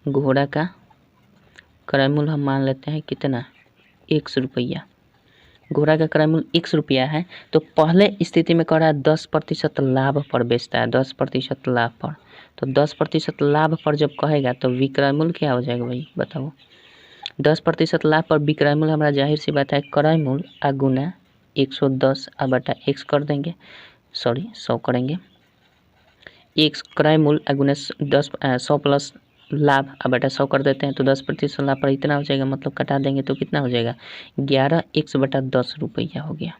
घोड़ा का क्रय मूल्य हम मान लेते हैं कितना, 100 रुपया। घोड़ा का क्रय मूल्य 100 रुपया है। तो पहले स्थिति में कह रहा है 10% लाभ पर बेचता है, 10% लाभ पर। तो 10% लाभ पर जब कहेगा तो विक्रय मूल्य क्या हो जाएगा भाई बताओ। 10% लाभ पर विक्रय मूल्य हमारा जाहिर सी बात है क्रय मूल्य अगुना 110 बटा x कर देंगे, 100 करेंगे। x क्रय मूल्य अगुना 100 प्लस लाभ बटा 100 कर देते हैं। तो 10% लाभ पर इतना हो जाएगा, मतलब कटा देंगे तो कितना हो जाएगा, 11x बटा 10 रुपया हो गया।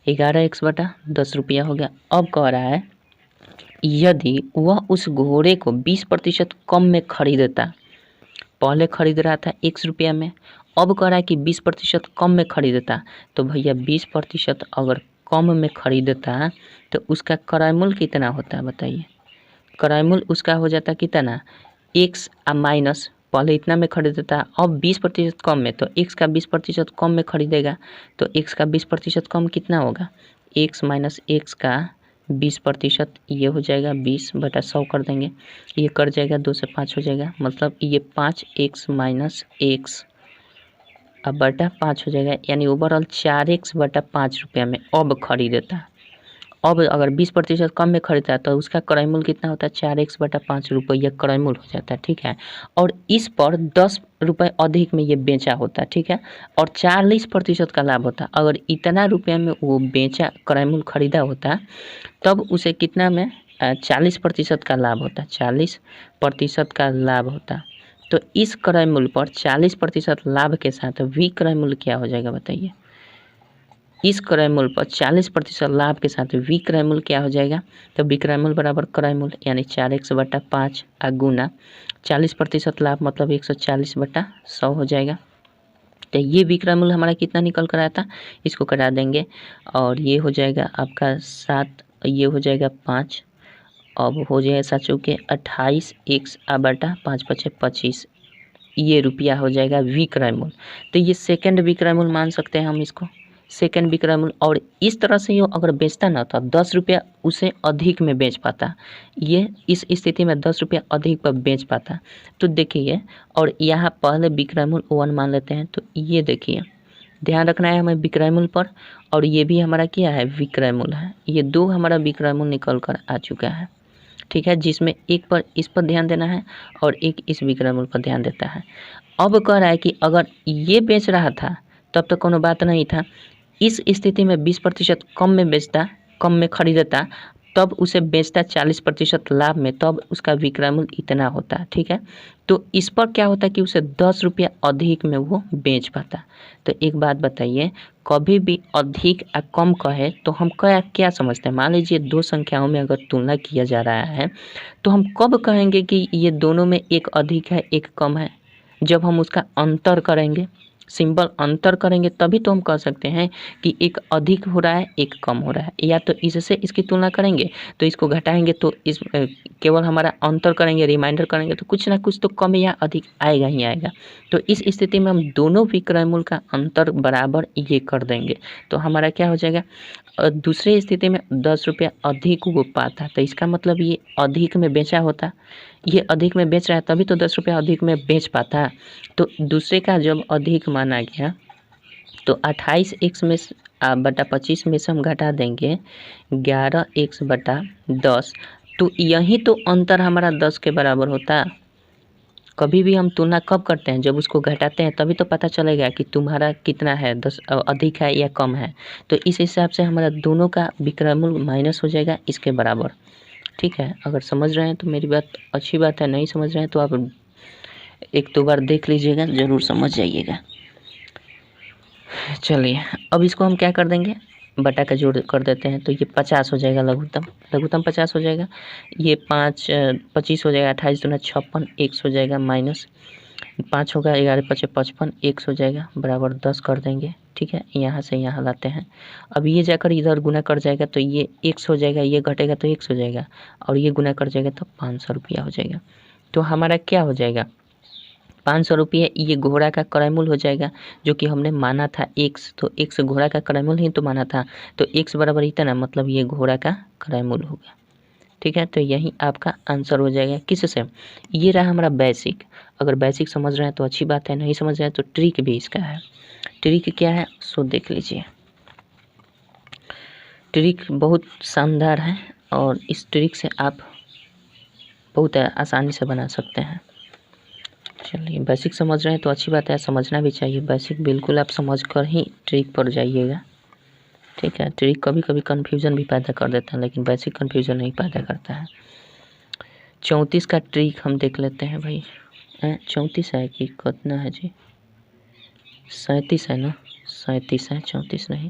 11x बटा 10 रुपया हो गया। अब कह रहा है यदि वह उस घोड़े को 20% कम में खरीदता, पहले खरीद रहा था 100 रुपया में, अब कह रहा है कि 20% कम में खरीदता। तो भैया 20% अगर कम में खरीदता तो उसका क्रय मूल्य कितना होता है बताइए। क्रय मूल्य उसका हो जाता कितना, x माइनस, पहले इतना में खरीदता अब 20% कम में, तो x का 20% कम में खरीदेगा तो x का 20% कम कितना होगा, x माइनस x का 20%, ये हो जाएगा 20 बटा 100 कर देंगे, ये कर जाएगा 2 से 5 हो जाएगा, मतलब ये 5x माइनस x अब बटा 5 हो जाएगा, यानी ओवरऑल 4x बटा 5 रुपया में अब खरीदता। अब अगर 20% कम में खरीदता तो उसका क्रय मूल्य कितना होता है, 4x बटा 5 रुपया क्रय मूल्य हो जाता है, ठीक है। और इस पर 10 रुपये अधिक में ये बेचा होता, ठीक है, और 40% का लाभ होता। अगर इतना रुपया में वो बेचा क्रय मूल्य खरीदा होता तब उसे कितना में 40% का लाभ होता, 40% का लाभ होता। तो इस क्रय मूल्य पर 40% लाभ के साथ विक्रय मूल्य क्या हो जाएगा बताइए। इस क्रय मूल्य पर 40% लाभ के साथ विक्रय मूल्य क्या हो जाएगा, तो विक्रय मूल्य बराबर क्रय मूल्य यानी 4x बटा 5 गुना 40% लाभ मतलब 140 बटा 100 हो जाएगा। तो ये विक्रय मूल्य हमारा कितना निकल कर आया था, इसको करा देंगे और ये हो जाएगा आपका 7, ये हो जाएगा 5, अब हो जाएगा 7 चौके 28x बटा 5 पचे 25, ये रुपया हो जाएगा विक्रय मूल्य। तो ये सेकंड विक्रय मूल्य मान सकते हैं हम इसको, सेकंड विक्रय मूल्य। और इस तरह से ये अगर बेचता ना तो 10 रुपया उसे अधिक में बेच पाता, ये इस स्थिति में 10 रुपया अधिक पर बेच पाता। तो देखिए, और यहाँ पहले विक्रय मूल्य 1 मान लेते हैं। तो ये देखिए ध्यान रखना है हमें विक्रय मूल्य पर, और ये भी हमारा क्या है विक्रय मूल्य है, ये दो हमारा विक्रय मूल्य निकल कर आ चुका है, ठीक है, जिसमें एक पर इस पर ध्यान देना है और एक इस विक्रय मूल्य पर ध्यान देता है। अब कह रहा है कि अगर ये बेच रहा था तब तो कोनो बात नहीं था, इस स्थिति में 20% कम में बेचता, कम में खरीदता, तब उसे बेचता 40% लाभ में, तब उसका विक्रय मूल्य इतना होता, ठीक है। तो इस पर क्या होता कि उसे 10 रुपया अधिक में वो बेच पाता। तो एक बात बताइए, कभी भी अधिक या कम कहे तो हम क्या समझते हैं, मान लीजिए दो संख्याओं में अगर तुलना किया जा रहा है तो हम कब कहेंगे कि ये दोनों में एक अधिक है एक कम है, जब हम उसका अंतर करेंगे, सिंबल अंतर करेंगे, तभी तो हम कह सकते हैं कि एक अधिक हो रहा है एक कम हो रहा है। या तो इससे इसकी तुलना करेंगे तो इसको घटाएंगे तो इस केवल हमारा अंतर करेंगे, रिमाइंडर करेंगे तो कुछ ना कुछ तो कम या अधिक आएगा ही आएगा। तो इस स्थिति में हम दोनों विक्रय मूल्य का अंतर बराबर ये कर देंगे तो हमारा क्या हो जाएगा, दूसरी स्थिति में 10 रुपया अधिक वो पाता, तो इसका मतलब ये अधिक में बेचा होता, ये अधिक में बेच रहा है तभी तो 10 रुपया अधिक में बेच पाता। तो दूसरे का जब अधिक माना गया तो 28x में बटा 25 में से हम घटा देंगे 11x बटा 10, तो यही तो अंतर हमारा 10 के बराबर होता। कभी भी हम तुलना कब करते हैं, जब उसको घटाते हैं, तभी तो पता चलेगा कि तुम्हारा कितना है, 10 अधिक है या कम है। तो इस हिसाब से हमारा दोनों का विक्रय मूल्य माइनस हो जाएगा इसके बराबर, ठीक है। अगर समझ रहे हैं तो मेरी बात अच्छी बात है, नहीं समझ रहे हैं तो आप एक दो बार देख लीजिएगा, ज़रूर समझ जाइएगा। चलिए अब इसको हम क्या कर देंगे, बटा का जोड़ कर देते हैं तो ये 50 हो जाएगा, लघुत्तम 50 हो जाएगा। ये 25 हो जाएगा, 28 दूना 56, 1 हो जाएगा, माइनस 5 होगा, 11 पचे 55, 1 हो जाएगा, बराबर 10 कर देंगे। ठीक है, यहाँ से यहाँ लाते हैं। अब ये जाकर इधर गुना कर जाएगा तो ये 1 हो जाएगा, ये घटेगा तो 1 हो जाएगा, और ये गुना कर जाएगा तो 500 रुपया हो जाएगा। तो हमारा क्या हो जाएगा, 500 रुपये ये घोड़ा का क्रयमूल्य हो जाएगा, जो कि हमने माना था x, तो x घोड़ा का क्रयमूल्य ही तो माना था, तो x बराबर इतना, मतलब ये घोड़ा का क्रयमूल्य होगा। ठीक है, तो यही आपका आंसर हो जाएगा। किससे, ये रहा हमारा बेसिक। अगर बेसिक समझ रहे हैं तो अच्छी बात है, नहीं समझ रहे हैं तो ट्रिक भी इसका है। ट्रिक क्या है सो देख लीजिए। ट्रिक बहुत शानदार है और इस ट्रिक से आप बहुत आसानी से बना सकते हैं। चलिए, बेसिक समझ रहे हैं तो अच्छी बात है, समझना भी चाहिए। बेसिक बिल्कुल आप समझ कर ही ट्रिक पर जाइएगा। ठीक है, ट्रिक कभी कभी कन्फ्यूज़न भी पैदा कर देता है, लेकिन बेसिक कन्फ्यूज़न नहीं पैदा करता है। 34 का ट्रिक हम देख लेते हैं भाई। 34 है कि कितना है जी, 37 है ना, 37 है, 34 नहीं।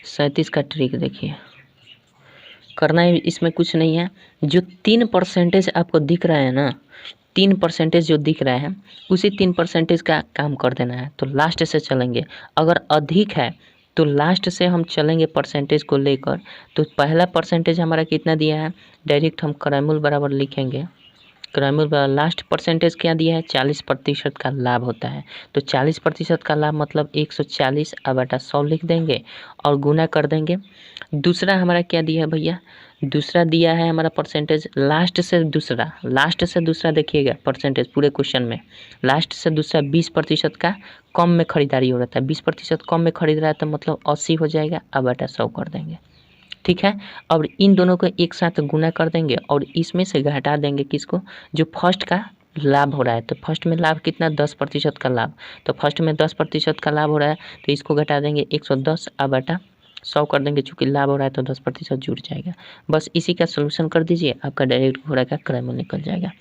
37 का ट्रिक देखिए, करना है इसमें कुछ नहीं है। जो 3% आपको दिख रहा है ना, 3% जो दिख रहा है, उसी 3% का काम कर देना है। तो लास्ट से चलेंगे, अगर अधिक है तो लास्ट से हम चलेंगे परसेंटेज को लेकर। तो पहला परसेंटेज हमारा कितना दिया है, डायरेक्ट हम क्रयमूल्य बराबर लिखेंगे। क्रयमूल्य बराबर लास्ट परसेंटेज क्या दिया है, 40% का लाभ होता है। तो 40% का लाभ मतलब 140 बटा 100 लिख देंगे और गुना कर देंगे। दूसरा हमारा क्या दिया है भैया, दूसरा दिया है हमारा परसेंटेज लास्ट से दूसरा देखिएगा परसेंटेज पूरे क्वेश्चन में, लास्ट से दूसरा 20% का कम में खरीदारी हो रहा था, 20% कम में खरीद रहा है तो मतलब 80 हो जाएगा, बटा 100 कर देंगे। ठीक है, और इन दोनों को एक साथ गुना कर देंगे और इसमें से घटा देंगे किसको, जो फर्स्ट का लाभ हो रहा है। तो फर्स्ट में लाभ कितना, 10% का लाभ, तो फर्स्ट में 10% का लाभ हो रहा है तो इसको घटा देंगे, 110 बटा 100 कर देंगे। चूँकि लाभ हो रहा है तो 10% जुड़ जाएगा। बस इसी का सोल्यूशन कर दीजिए, आपका डायरेक्ट घोड़ा का क्रयमूल्य निकल जाएगा।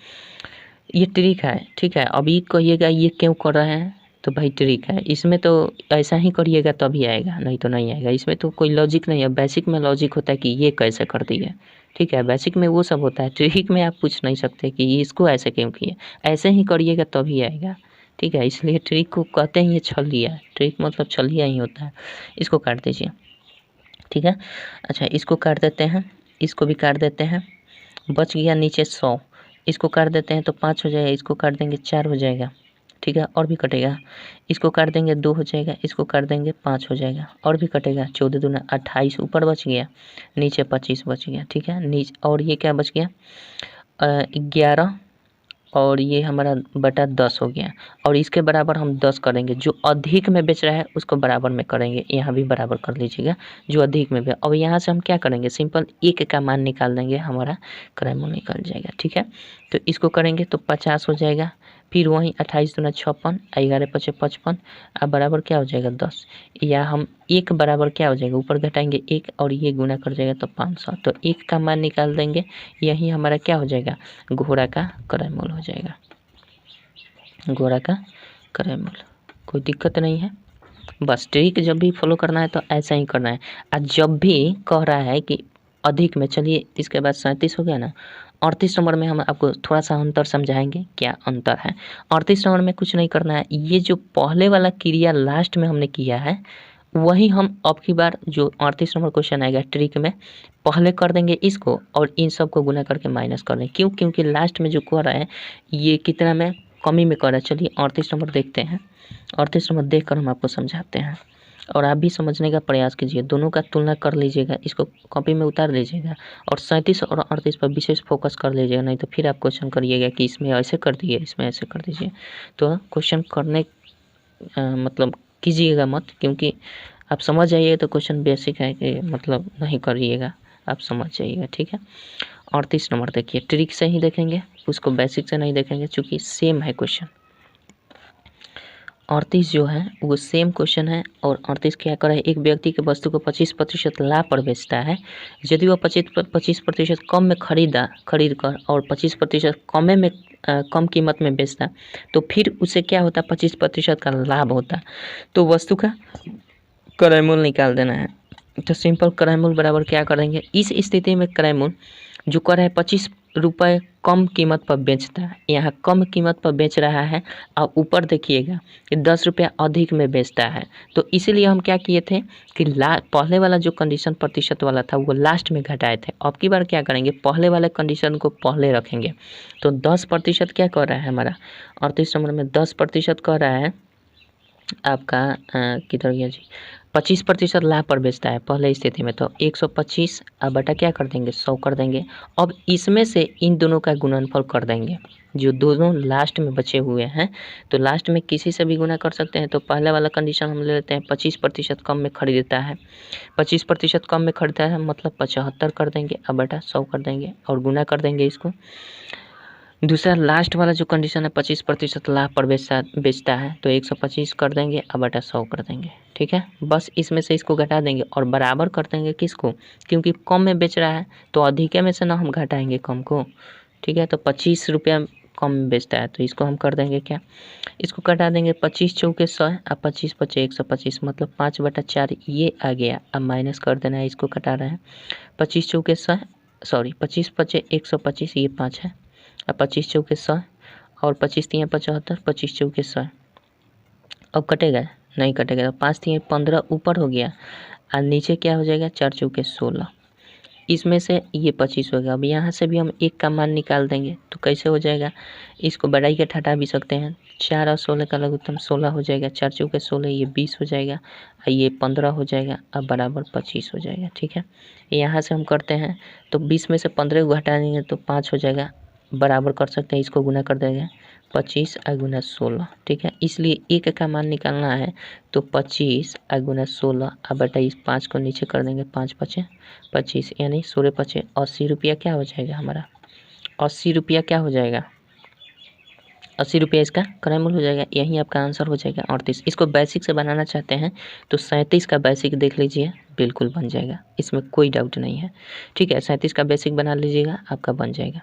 ये ट्रिक है। ठीक है, अभी कहिएगा ये क्यों कर रहे हैं, तो भाई ट्रिक है, इसमें तो ऐसा ही करिएगा तभी आएगा, नहीं तो नहीं आएगा। इसमें तो कोई लॉजिक नहीं है। बेसिक में लॉजिक होता है कि ये कैसे कर दिए। ठीक है, बेसिक में वो सब होता है, ट्रिक में आप पूछ नहीं सकते कि इसको ऐसे क्यों किए, ऐसे ही करिएगा तभी आएगा। ठीक है, इसलिए ट्रिक को कहते हैं ये छलिया, ट्रिक मतलब छलिया ही होता है। इसको काट दीजिए। ठीक है, अच्छा इसको काट देते हैं, इसको भी काट देते हैं, बच गया नीचे 100, इसको काट देते हैं तो 5 हो जाएगा, इसको काट देंगे 4 हो जाएगा। ठीक है, और भी कटेगा, इसको काट देंगे 2 हो जाएगा, इसको काट देंगे 5 हो जाएगा, और भी कटेगा, 14 दूना 28 ऊपर बच गया, नीचे 25 बच गया। ठीक है, नीचे और ये क्या बच गया, 11 और ये हमारा बटा 10 हो गया, और इसके बराबर हम 10 करेंगे। जो अधिक में बेच रहा है उसको बराबर में करेंगे, यहाँ भी बराबर कर लीजिएगा जो अधिक में बेच। और यहाँ से हम क्या करेंगे, सिंपल 1 का मान निकाल देंगे, हमारा क्रयमूल्य निकल जाएगा। ठीक है, तो इसको करेंगे तो 50 हो जाएगा, फिर वहीं 28 दूना 56, 11 पचे 55, अब बराबर क्या हो जाएगा 10, या हम 1 बराबर क्या हो जाएगा, ऊपर घटाएंगे 1 और ये गुना कर जाएगा तो 500, तो 1 का मान निकाल देंगे, यही हमारा क्या हो जाएगा, घोड़ा का क्रयमूल्य हो जाएगा, घोड़ा का क्रयमूल्य। कोई दिक्कत नहीं है, बस ट्रिक जब भी फॉलो करना है तो ऐसा ही करना है। आज जब भी कह रहा है कि अधिक में, चलिए इसके बाद 37 हो गया ना, 38 नंबर में हम आपको थोड़ा सा अंतर समझाएंगे क्या अंतर है। 38 नंबर में कुछ नहीं करना है, ये जो पहले वाला क्रिया लास्ट में हमने किया है वही हम अब की बार जो 38 नंबर क्वेश्चन आएगा ट्रिक में पहले कर देंगे इसको, और इन सब को गुना करके माइनस कर देंगे। क्यों, क्योंकि लास्ट में जो कर रहा है ये कितना में कमी में कर रहा है। चलिए 38 नंबर देखते हैं, 38 नंबर देख कर हम आपको समझाते हैं और आप भी समझने का प्रयास कीजिए, दोनों का तुलना कर लीजिएगा, इसको कॉपी में उतार लीजिएगा और 37 और 38 पर विशेष फोकस कर लीजिएगा, नहीं तो फिर आप क्वेश्चन करिएगा कि इसमें ऐसे कर दिए, इसमें ऐसे कर दीजिए। तो क्वेश्चन करने मतलब कीजिएगा मत, क्योंकि आप समझ जाइए तो क्वेश्चन बेसिक है कि मतलब नहीं करिएगा, आप समझ जाइएगा। ठीक है, 38 नंबर देखिए, ट्रिक से ही देखेंगे, उसको बेसिक से नहीं देखेंगे, चूँकि सेम है क्वेश्चन। 38 जो है वो सेम क्वेश्चन है, और 38 क्या करे, एक व्यक्ति के वस्तु को 25% लाभ पर बेचता है। यदि वह 25% कम में खरीद कर और 25% कम कीमत में बेचता तो फिर उसे क्या होता, 25% का लाभ होता। तो वस्तु का क्रय मूल्य निकाल देना है। तो सिंपल क्रय मूल्य बराबर क्या करेंगे, इस स्थिति में क्रय मूल्य जो कर है 25 रुपये कम कीमत पर बेचता है, यहाँ कम कीमत पर बेच रहा है और ऊपर देखिएगा कि 10 रुपया अधिक में बेचता है। तो इसीलिए हम क्या किए थे कि पहले वाला जो कंडीशन प्रतिशत वाला था वो लास्ट में घटाए थे। अब की बार क्या करेंगे, पहले वाले कंडीशन को पहले रखेंगे। तो 10% क्या कर रहा है हमारा 38 नंबर में 10% कर रहा है आपका किधर गया जी, 25% लाभ पर बेचता है पहले स्थिति में। तो 125 अब बटा क्या कर देंगे 100 कर देंगे। अब इसमें से इन दोनों का गुणनफल कर देंगे जो दोनों लास्ट में बचे हुए हैं। तो लास्ट में किसी से भी गुना कर सकते हैं। तो पहले वाला कंडीशन हम ले लेते हैं 25% कम में खरीदता है, 25% कम में खरीदता है मतलब 75 कर देंगे अब बटा 100 कर देंगे और गुना कर देंगे इसको। दूसरा लास्ट वाला जो कंडीशन है 25% लाभ पर बेचता है तो 125 कर देंगे अब बटा 100 कर देंगे। ठीक है, बस इसमें से इसको घटा देंगे और बराबर कर देंगे किसको, क्योंकि कम में बेच रहा है तो अधिक में से ना हम घटाएंगे कम को। ठीक है, तो 25 रुपया कम में बेचता है तो इसको हम कर देंगे क्या, इसको घटा देंगे 25 चौके 100 अब 25 पचे 125 मतलब 5/4 ये आ गया। अब माइनस कर देना है, इसको घटा रहे हैं 25 चौके 100 25 पचे 125 ये 5 है। अब 25 चौके 100 और 25 3 75 25 चौके 100 अब कटेगा नहीं कटेगा। तो 5 3 15 ऊपर हो गया और नीचे क्या हो जाएगा 4 चौके 16, इसमें से ये 25 होगा। अब यहाँ से भी हम एक का मान निकाल देंगे तो कैसे हो जाएगा, इसको बढ़ाई के हटा भी सकते हैं। 4 और 16 का लघुत्तम 16 हो जाएगा, 4 चौके 16 ये 20 हो जाएगा और ये 15 हो जाएगा अब बराबर 25 हो जाएगा। ठीक है, यहाँ से हम करते हैं तो 20 में से 15 को हटा देंगे तो 5 हो जाएगा, बराबर कर सकते हैं, इसको गुना कर देंगे 25 गुना 16। ठीक है, इसलिए एक का मान निकालना है तो 25 गुना 16 अब बटा इस 5 को नीचे कर देंगे 5 पचे 25 यानी 16 पचे 80 रुपया क्या हो जाएगा हमारा, 80 रुपया क्या हो जाएगा 80 रुपया इसका क्रय मूल्य हो जाएगा। यही आपका आंसर हो जाएगा 38। इसको बेसिक से बनाना चाहते हैं तो 37 का बेसिक देख लीजिए, बिल्कुल बन जाएगा, इसमें कोई डाउट नहीं है। ठीक है, 37 का बेसिक बना लीजिएगा आपका बन जाएगा।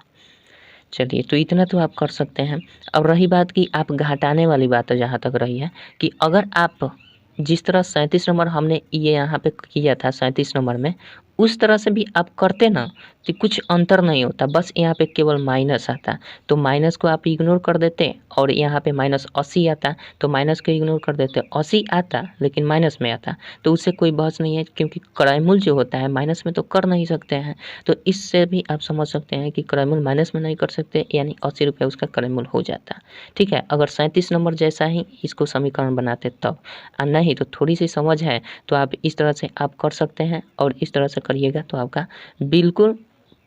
चलिए, तो इतना तो आप कर सकते हैं। अब रही बात कि आप घटाने वाली बात जहाँ तक रही है कि अगर आप जिस तरह 37 नंबर हमने ये यहाँ पे किया था 37 नंबर में उस तरह से भी आप करते ना तो कुछ अंतर नहीं होता, बस यहाँ पे केवल माइनस आता। तो माइनस को आप इग्नोर कर देते और यहाँ पे -80 आता तो माइनस को इग्नोर कर देते, 80 आता लेकिन माइनस में आता तो उससे कोई बहस नहीं है, क्योंकि क्रय मूल्य जो होता है माइनस में तो कर नहीं सकते हैं। तो इससे भी आप समझ सकते हैं कि क्रय मूल्य माइनस में नहीं कर सकते, यानी 80 रुपये उसका क्रय मूल्य हो जाता। ठीक है, अगर 37 नंबर जैसा ही इसको समीकरण बनाते तब, और नहीं तो थोड़ी सी समझ है तो आप इस तरह से आप कर सकते हैं और इस तरह से करिएगा तो आपका बिल्कुल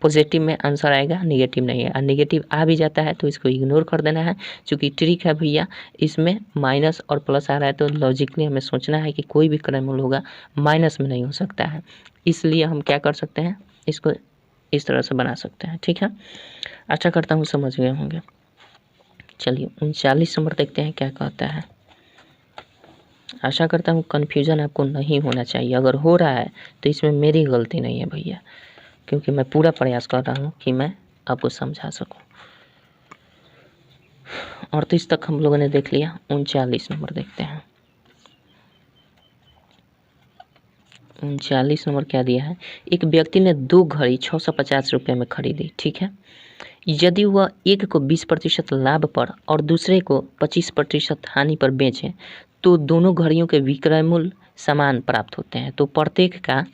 पॉजिटिव में आंसर आएगा, नेगेटिव नहीं है। और नेगेटिव आ भी जाता है तो इसको इग्नोर कर देना है, क्योंकि ट्रिक है भैया, इसमें माइनस और प्लस आ रहा है तो लॉजिकली हमें सोचना है कि कोई भी क्रय मूल्य होगा माइनस में नहीं हो सकता है। इसलिए हम क्या कर सकते हैं, इसको इस तरह से बना सकते हैं। ठीक है, आशा करता हूँ समझ गए होंगे। चलिए 39 नंबर देखते हैं क्या कहता है। आशा करता हूँ कन्फ्यूज़न आपको नहीं होना चाहिए, अगर हो रहा है तो इसमें मेरी गलती नहीं है भैया, क्योंकि मैं पूरा प्रयास कर रहा हूँ कि मैं आपको समझा सकूँ। 38 तक हम लोगों ने देख लिया, 39 नंबर देखते हैं। 39 नंबर क्या दिया है, एक व्यक्ति ने 2 घड़ी 650 रुपये में खरीदी। ठीक है, यदि वह एक को 20% लाभ पर और दूसरे को 25% हानि पर बेचे तो दोनों घड़ियों के विक्रय मूल्य समान प्राप्त होते हैं। तो प्रत्येक का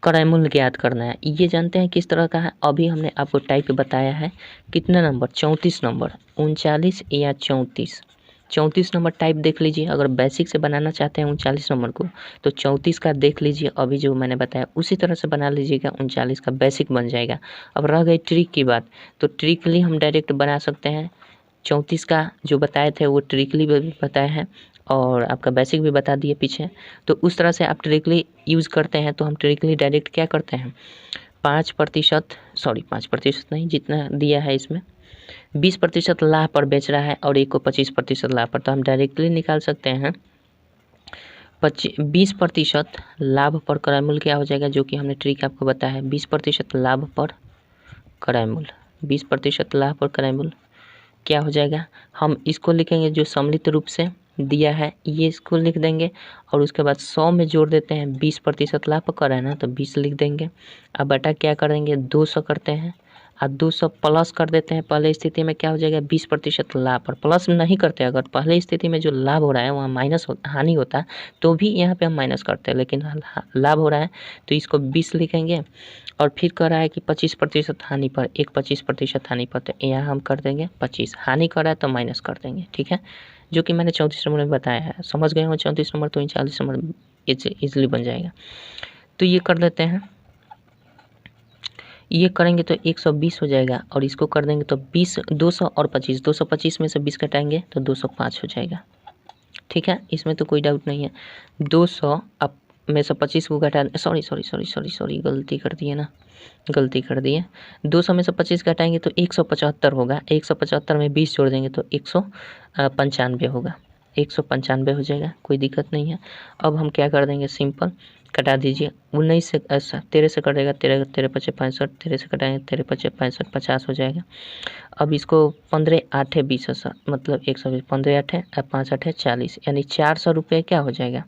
क्रय मूल्य ज्ञात करना है। ये जानते हैं किस तरह का है, अभी हमने आपको टाइप बताया है। कितना नंबर 34 नंबर, 39 या 34। 34 नंबर टाइप देख लीजिए, अगर बेसिक से बनाना चाहते हैं 39 नंबर को तो 34 का देख लीजिए, अभी जो मैंने बताया उसी तरह से बना लीजिएगा, 39 का बेसिक बन जाएगा। अब रह गई ट्रिक की बात, तो ट्रिकली हम डायरेक्ट बना सकते हैं। 34 का जो बताए थे वो ट्रिकली भी बताए हैं और आपका बेसिक भी बता दिए पीछे। तो उस तरह से आप ट्रिकली यूज़ करते हैं तो हम ट्रिकली डायरेक्ट क्या करते हैं 5% नहीं, जितना दिया है इसमें 20% लाभ पर बेच रहा है और एक को 25% लाभ पर, तो हम डायरेक्टली निकाल सकते हैं 20% लाभ पर क्रय मूल्य क्या हो जाएगा, जो कि हमने ट्रिक आपको बताया है 20% लाभ पर क्रय मूल्य, 20% लाभ पर क्रय मूल्य क्या हो जाएगा। हम इसको लिखेंगे जो सम्मिलित रूप से दिया है ये इसको लिख देंगे और उसके बाद 100 में जोड़ देते हैं 20% लाभ कर रहा है ना तो 20 लिख देंगे। अब बटा क्या करेंगे 200 करते हैं और 200 प्लस कर देते हैं। पहले स्थिति में क्या हो जाएगा 20% लाभ पर प्लस नहीं करते। अगर पहले स्थिति में जो लाभ हो रहा है वहाँ माइनस हानि होता है तो भी यहाँ पे हम माइनस करते हैं, लेकिन लाभ हो रहा है तो इसको 20 लिखेंगे। और फिर कह रहा है कि 25% हानि पर 25% हानि पर, तो यहाँ हम कर देंगे 25। हानि कर रहा है तो माइनस कर देंगे, ठीक है, जो कि मैंने 34 नंबर में बताया है। समझ गए हो 34 नंबर, तो 40 नंबर इजीली बन जाएगा। तो ये कर लेते हैं, ये करेंगे तो 120 हो जाएगा और इसको कर देंगे तो 20 200 और 25, 225 में से 20 घटाएंगे तो 205 हो जाएगा, ठीक है, इसमें तो कोई डाउट नहीं है। 200 अब में से 25 को घटा, सॉरी गलती कर दिए ना, गलती कर दिए। 200 में से 25 घटाएंगे तो 175 होगा, 175 में 20 जोड़ देंगे तो 195 होगा, 195 हो जाएगा, कोई दिक्कत नहीं है। अब हम क्या कर देंगे सिंपल कटा दीजिए, 19 से 13 से कटेगा, 13 13 पचे 65, 13 से कटाएंगे 13 पचे 65, 50 हो जाएगा। अब इसको 15 8 20 मतलब 120, 15 8 5 8 40, यानी 400 रुपये क्या हो जाएगा।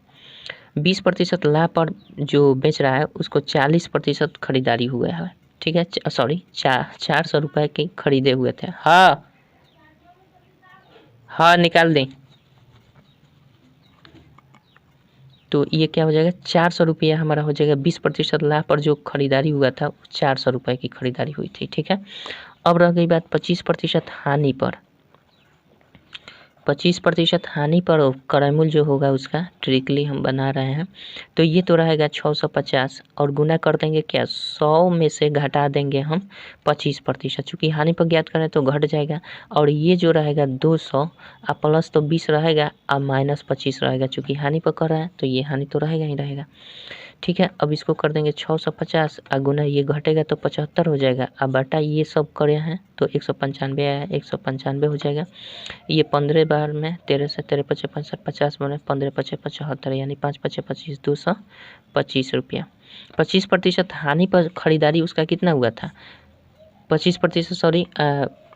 20% लाभ पर जो बेच रहा है उसको 40% खरीदारी हुआ है, ठीक है, सॉरी 400 रुपये के खरीदे हुए थे। हाँ निकाल दें, तो ये क्या हो जाएगा 400 रुपया हमारा हो जाएगा। 20% लाभ पर जो खरीदारी हुआ था 400 रुपये की खरीदारी हुई थी, ठीक है। अब रह गई बात 25% हानि पर। 25% हानि पर क्रय मूल्य जो होगा उसका ट्रिकली हम बना रहे हैं, तो ये तो रहेगा 650 और गुना कर देंगे क्या 100 में से घटा देंगे हम 25%, चूँकि हानि पर ज्ञात करें तो घट जाएगा। और ये जो रहेगा 200 और प्लस तो 20 रहेगा और माइनस 25 रहेगा, चूँकि हानि पर कर रहा है तो ये हानि तो रहेगा ही रहेगा, ठीक है। अब इसको कर देंगे 650 और गुना ये घटेगा तो 75 हो जाएगा। अब बटा ये सब करे हैं तो 195 आया, 195 हो जाएगा। ये 15 बार में 13 से 13 पचे 65, 50 बने 15 पचे 75, यानी 5 पचे 25, 225 रुपया। 25% हानि पर खरीदारी उसका कितना हुआ था 25%, सॉरी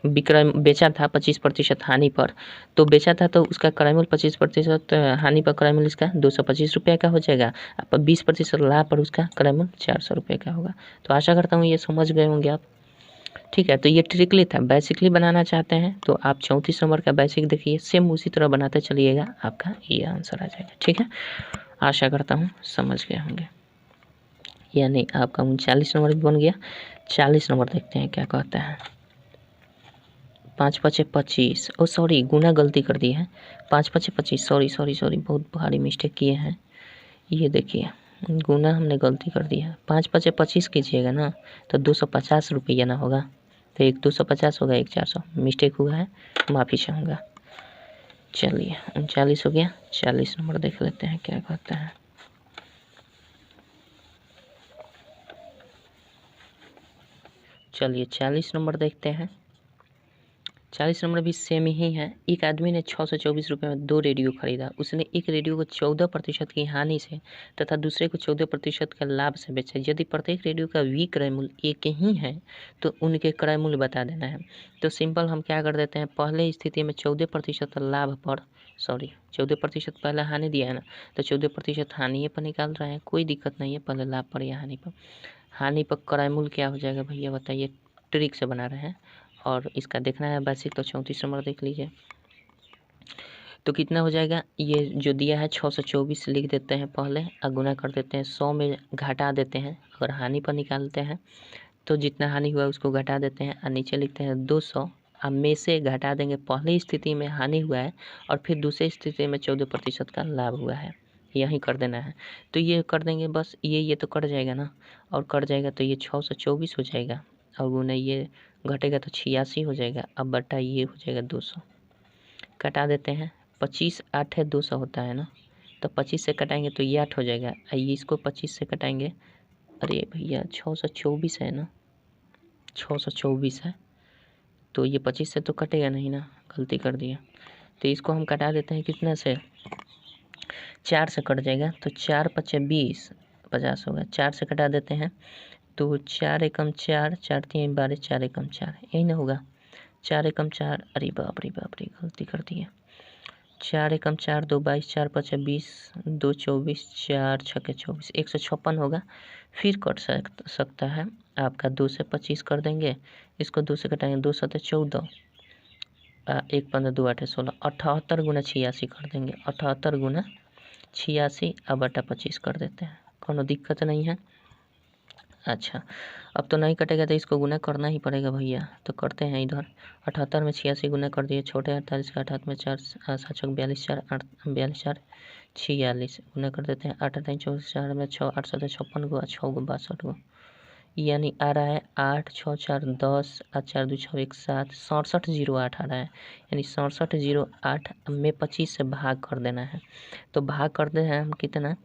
विक्रय बेचा था 25% हानि पर, तो बेचा था तो उसका क्रय मूल्य 25% हानि पर क्रय मूल्य इसका 225 रुपये का हो जाएगा। 20% लाभ पर उसका क्रय मूल्य 400 रुपये का होगा। तो आशा करता हूँ ये समझ गए होंगे आप, ठीक है। तो ये ट्रिकली था, बेसिकली बनाना चाहते हैं तो आप 34 नंबर का बेसिक देखिए, सेम उसी तरह बनाते चलिएगा, आपका ये आंसर आ जाएगा, ठीक है। आशा करता हूँ समझ गए होंगे। यानी आपका 39 नंबर भी बन गया। 40 नंबर देखते हैं क्या कहता है। 5 पचे 25, ओ सॉरी गुना गलती कर दी है, 5 पचे 25, सॉरी बहुत भारी मिस्टेक किए हैं। ये देखिए गुना हमने गलती कर दी है, 5 पचे 25 कीजिएगा ना तो 250 रुपया ना होगा, तो एक 250 होगा, एक 400, मिस्टेक हुआ है, माफ़ी चाहूँगा। चलिए 39 हो गया। 40 नंबर देख लेते हैं क्या कहता है। चलिए 40 नंबर देखते हैं। 40 नंबर भी सेम ही है। एक आदमी ने 624 रुपये में 2 रेडियो खरीदा। उसने एक रेडियो को 14% की हानि से तथा दूसरे को 14% का लाभ से बेचा। यदि प्रत्येक रेडियो का विक्रय मूल्य एक ही है तो उनके क्रय मूल्य बता देना है। तो सिंपल हम क्या कर देते हैं, पहले स्थिति में 14% लाभ पर, सॉरी 14% पहले हानि दिया है ना, तो 14% हानि पर निकाल रहे हैं, कोई दिक्कत नहीं है, पहले लाभ पर या हानि पर। हानि पर क्रय मूल्य क्या हो जाएगा भैया बताइए, ट्रिक से बना रहे हैं और इसका देखना है बेसिक, तो 34 नंबर देख लीजिए। तो कितना हो जाएगा, ये जो दिया है 624 लिख देते हैं पहले और गुना कर देते हैं, 100 में घटा देते हैं। अगर हानि पर निकालते हैं तो जितना हानि हुआ उसको घटा देते हैं और नीचे लिखते हैं 200, अब में से घटा देंगे पहली स्थिति में हानि हुआ है और फिर दूसरी स्थिति में 14% का लाभ हुआ है, यही कर देना है। तो ये कर देंगे बस, ये तो कट जाएगा ना, और कट जाएगा तो ये 624 हो जाएगा और गुना ये घटेगा तो 86 हो जाएगा। अब बटा ये हो जाएगा 200, कटा देते हैं, 25 8 है 200 होता है ना, तो 25 से कटाएंगे तो ये 8 हो जाएगा, ये इसको 25 से कटाएंगे, अरे भैया 624 है ना, 624 है तो ये 25 से तो कटेगा नहीं ना, गलती कर दिया। तो इसको हम कटा देते हैं कितना से, 4 से कट जाएगा, तो 4 पचे 20 50 होगा, 4 से कटा देते हैं तो 4 एकम 4, 4 3 12, 4 एकम 4, यही ना होगा, 4 एकम 4, अरे बाप रे गलती कर दी है, 4 एकम 4, 2 22, 4 5 20, 2 24, 4 6 24, 156 होगा। फिर कट सकता है आपका 2 से 25 कर देंगे, इसको 2 से घटाएंगे, 2 7 14, 1 15 2 8 16, 78 गुना 86 कर देंगे, 78 गुना 86 अब बटा 25 कर देते हैं, कोनो दिक्कत नहीं है। अच्छा, अब तो नहीं कटेगा तो इसको गुना करना ही पड़ेगा भैया, तो करते हैं इधर। 78 में 86 गुना कर दिए, छोटे 48 का 88 में 4 7 चौक 42, 4 8 42 4 46 गुना कर देते हैं। 8 8 24, 4 में 6 8 7 56 गो, 6 गो 62 गो, यानी आ रहा है 8 6 4 10 4 2 6 1 7, 6708 आ रहा है, यानी 6708 में 25 से भाग कर देना है। तो भाग कर दे हैं हम कितना,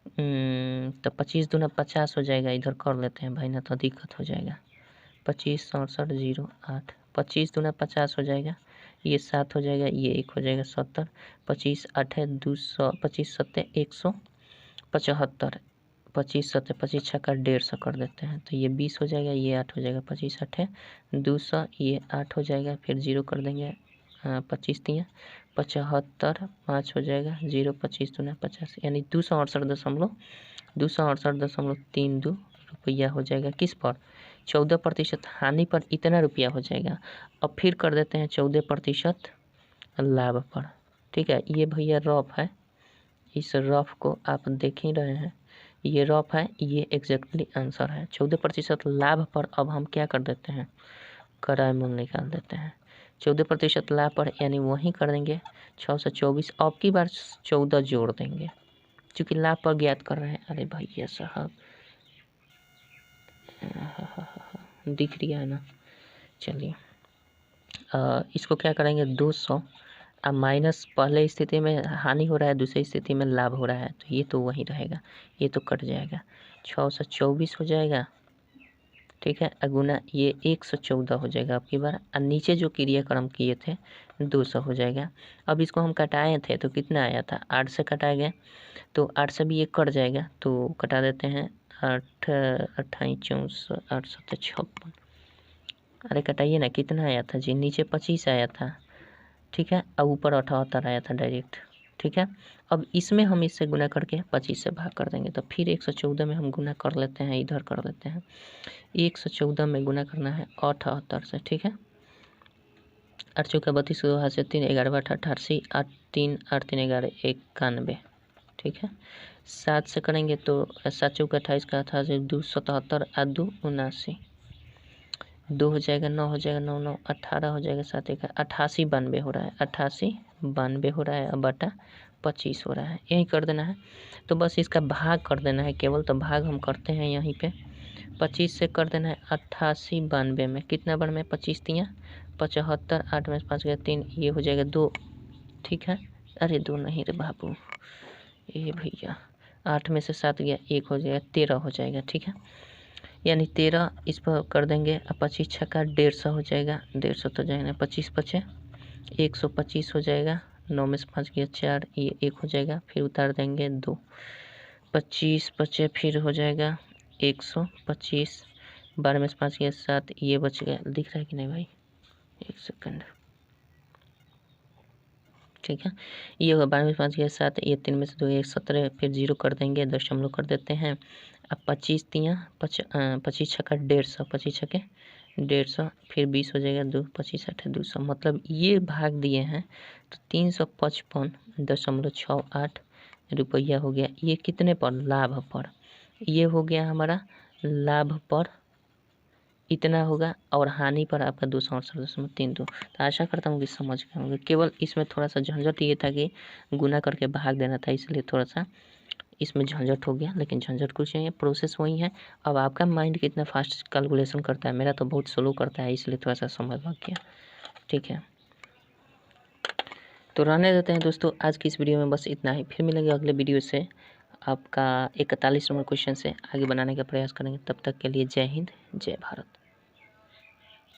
तो 25 दूना 50 हो जाएगा, इधर कर लेते हैं भाई ना तो दिक्कत हो जाएगा। 25 6708, 25 दूना 50 हो जाएगा, ये 7 हो जाएगा, ये 1 हो जाएगा 70, 25 8 200, 25 7 175, 25 7 25 छक्का 150 कर देते हैं, तो ये 20 हो जाएगा, ये 8 हो जाएगा, 25 8 200, ये 8 हो जाएगा, फिर 0 कर देंगे, 25 3 75, 5 हो जाएगा, 0 25 दूना 50, यानी 268.32 रुपया हो जाएगा। किस पर? 14% हानि पर इतना रुपया हो जाएगा। अब फिर कर देते हैं 14% लाभ पर। ठीक है, ये भैया रफ है, इस रफ को आप देख ही रहे हैं, ये रफ है, ये एग्जैक्टली आंसर है। 14% लाभ पर अब हम क्या कर देते हैं, किराए मूल निकाल देते हैं। 14% लाभ पर यानी वहीं कर देंगे 6 से 24, अब की बार 14 जोड़ देंगे क्योंकि लाभ पर ज्ञात कर रहे हैं। अरे भैया साहब दिख रहा है ना, चलिए इसको क्या करेंगे 200, अब माइनस पहले स्थिति में हानि हो रहा है, दूसरी स्थिति में लाभ हो रहा है, तो ये तो वहीं रहेगा, ये तो कट जाएगा, 6 से 24 हो जाएगा। ठीक है, अगुना ये 114 हो जाएगा आपकी बार, और नीचे जो क्रियाक्रम किए थे 200 हो जाएगा। अब इसको हम कटाए थे तो कितना आया था, 8 से कटाए गए, तो 8 से भी ये कट जाएगा, तो कटा देते हैं 8 28 24 8 7 56, अरे कटाइए ना, कितना आया था जी, नीचे 25 आया था। ठीक है, अब ऊपर 78 आया था डायरेक्ट। ठीक है, अब इसमें हम इससे गुना करके 25 से भाग कर देंगे, तो फिर 114 में हम गुना कर लेते हैं, इधर कर लेते हैं, 114 में गुना करना है 78 से। ठीक है, 8 चौका 32, 2 हाथ से 3 11 8 88, 8 3 8 3 11 91। ठीक है, 7 से करेंगे तो 7 चौका 28 का 28 2 77 और 2 79, 2 हो जाएगा, 9 हो जाएगा, 9 9 18 हो जाएगा, 7 1 88 92 हो रहा है, 88 92 हो रहा है, अब बटा 25 हो रहा है, यही कर देना है। तो बस इसका भाग कर देना है केवल, तो भाग हम करते हैं यहीं पे, 25 से कर देना है 88 92 में, कितना बार में 25 3 75, 8 में 5 गया 3, ये हो जाएगा 2। ठीक है, अरे 2 नहीं रे बाबू, ये भैया 8 में से 7 गया 1 हो जाएगा, 13 हो जाएगा। ठीक है, यानी 13 इस पर कर देंगे, अब 25 छक्का 150 हो जाएगा, 150 तो जाएगा 25 5 125 हो जाएगा, 9 में से 5 गया 4, ये 1 हो जाएगा, फिर उतार देंगे 2, 25 5 फिर हो जाएगा 125, 12 में से 5 गया 7, ये बच गया, दिख रहा है कि नहीं भाई, 1 सेकंड। ठीक है, ये होगा 12 में से 5 गया 7, ये 3 में से 2 1 17, फिर 0 कर देंगे, दशमलव कर देते हैं। अब 25 3 25 छक्का 150, 25 छक्के 150, फिर 20 हो जाएगा, 2 25 8 200, मतलब ये भाग दिए हैं तो 355.68 रुपया हो गया। ये कितने पर, लाभ पर, ये हो गया हमारा लाभ पर इतना होगा, और हानि पर आपका 268.32। तो आशा करता हूँ कि समझ गए होंगे। केवल इसमें थोड़ा सा झंझट ये था कि गुना करके भाग देना था, इसलिए थोड़ा सा इसमें झंझट हो गया, लेकिन झंझट कुछ नहीं है, प्रोसेस वही है। अब आपका माइंड कितना फास्ट कैलकुलेशन करता है, मेरा तो बहुत स्लो करता है, इसलिए थोड़ा सा समय लग गया। ठीक है, तो रहने देते हैं दोस्तों, आज की इस वीडियो में बस इतना ही, फिर मिलेंगे अगले वीडियो से आपका 41 नंबर क्वेश्चन से आगे बनाने का प्रयास करेंगे। तब तक के लिए जय हिंद, जय भारत।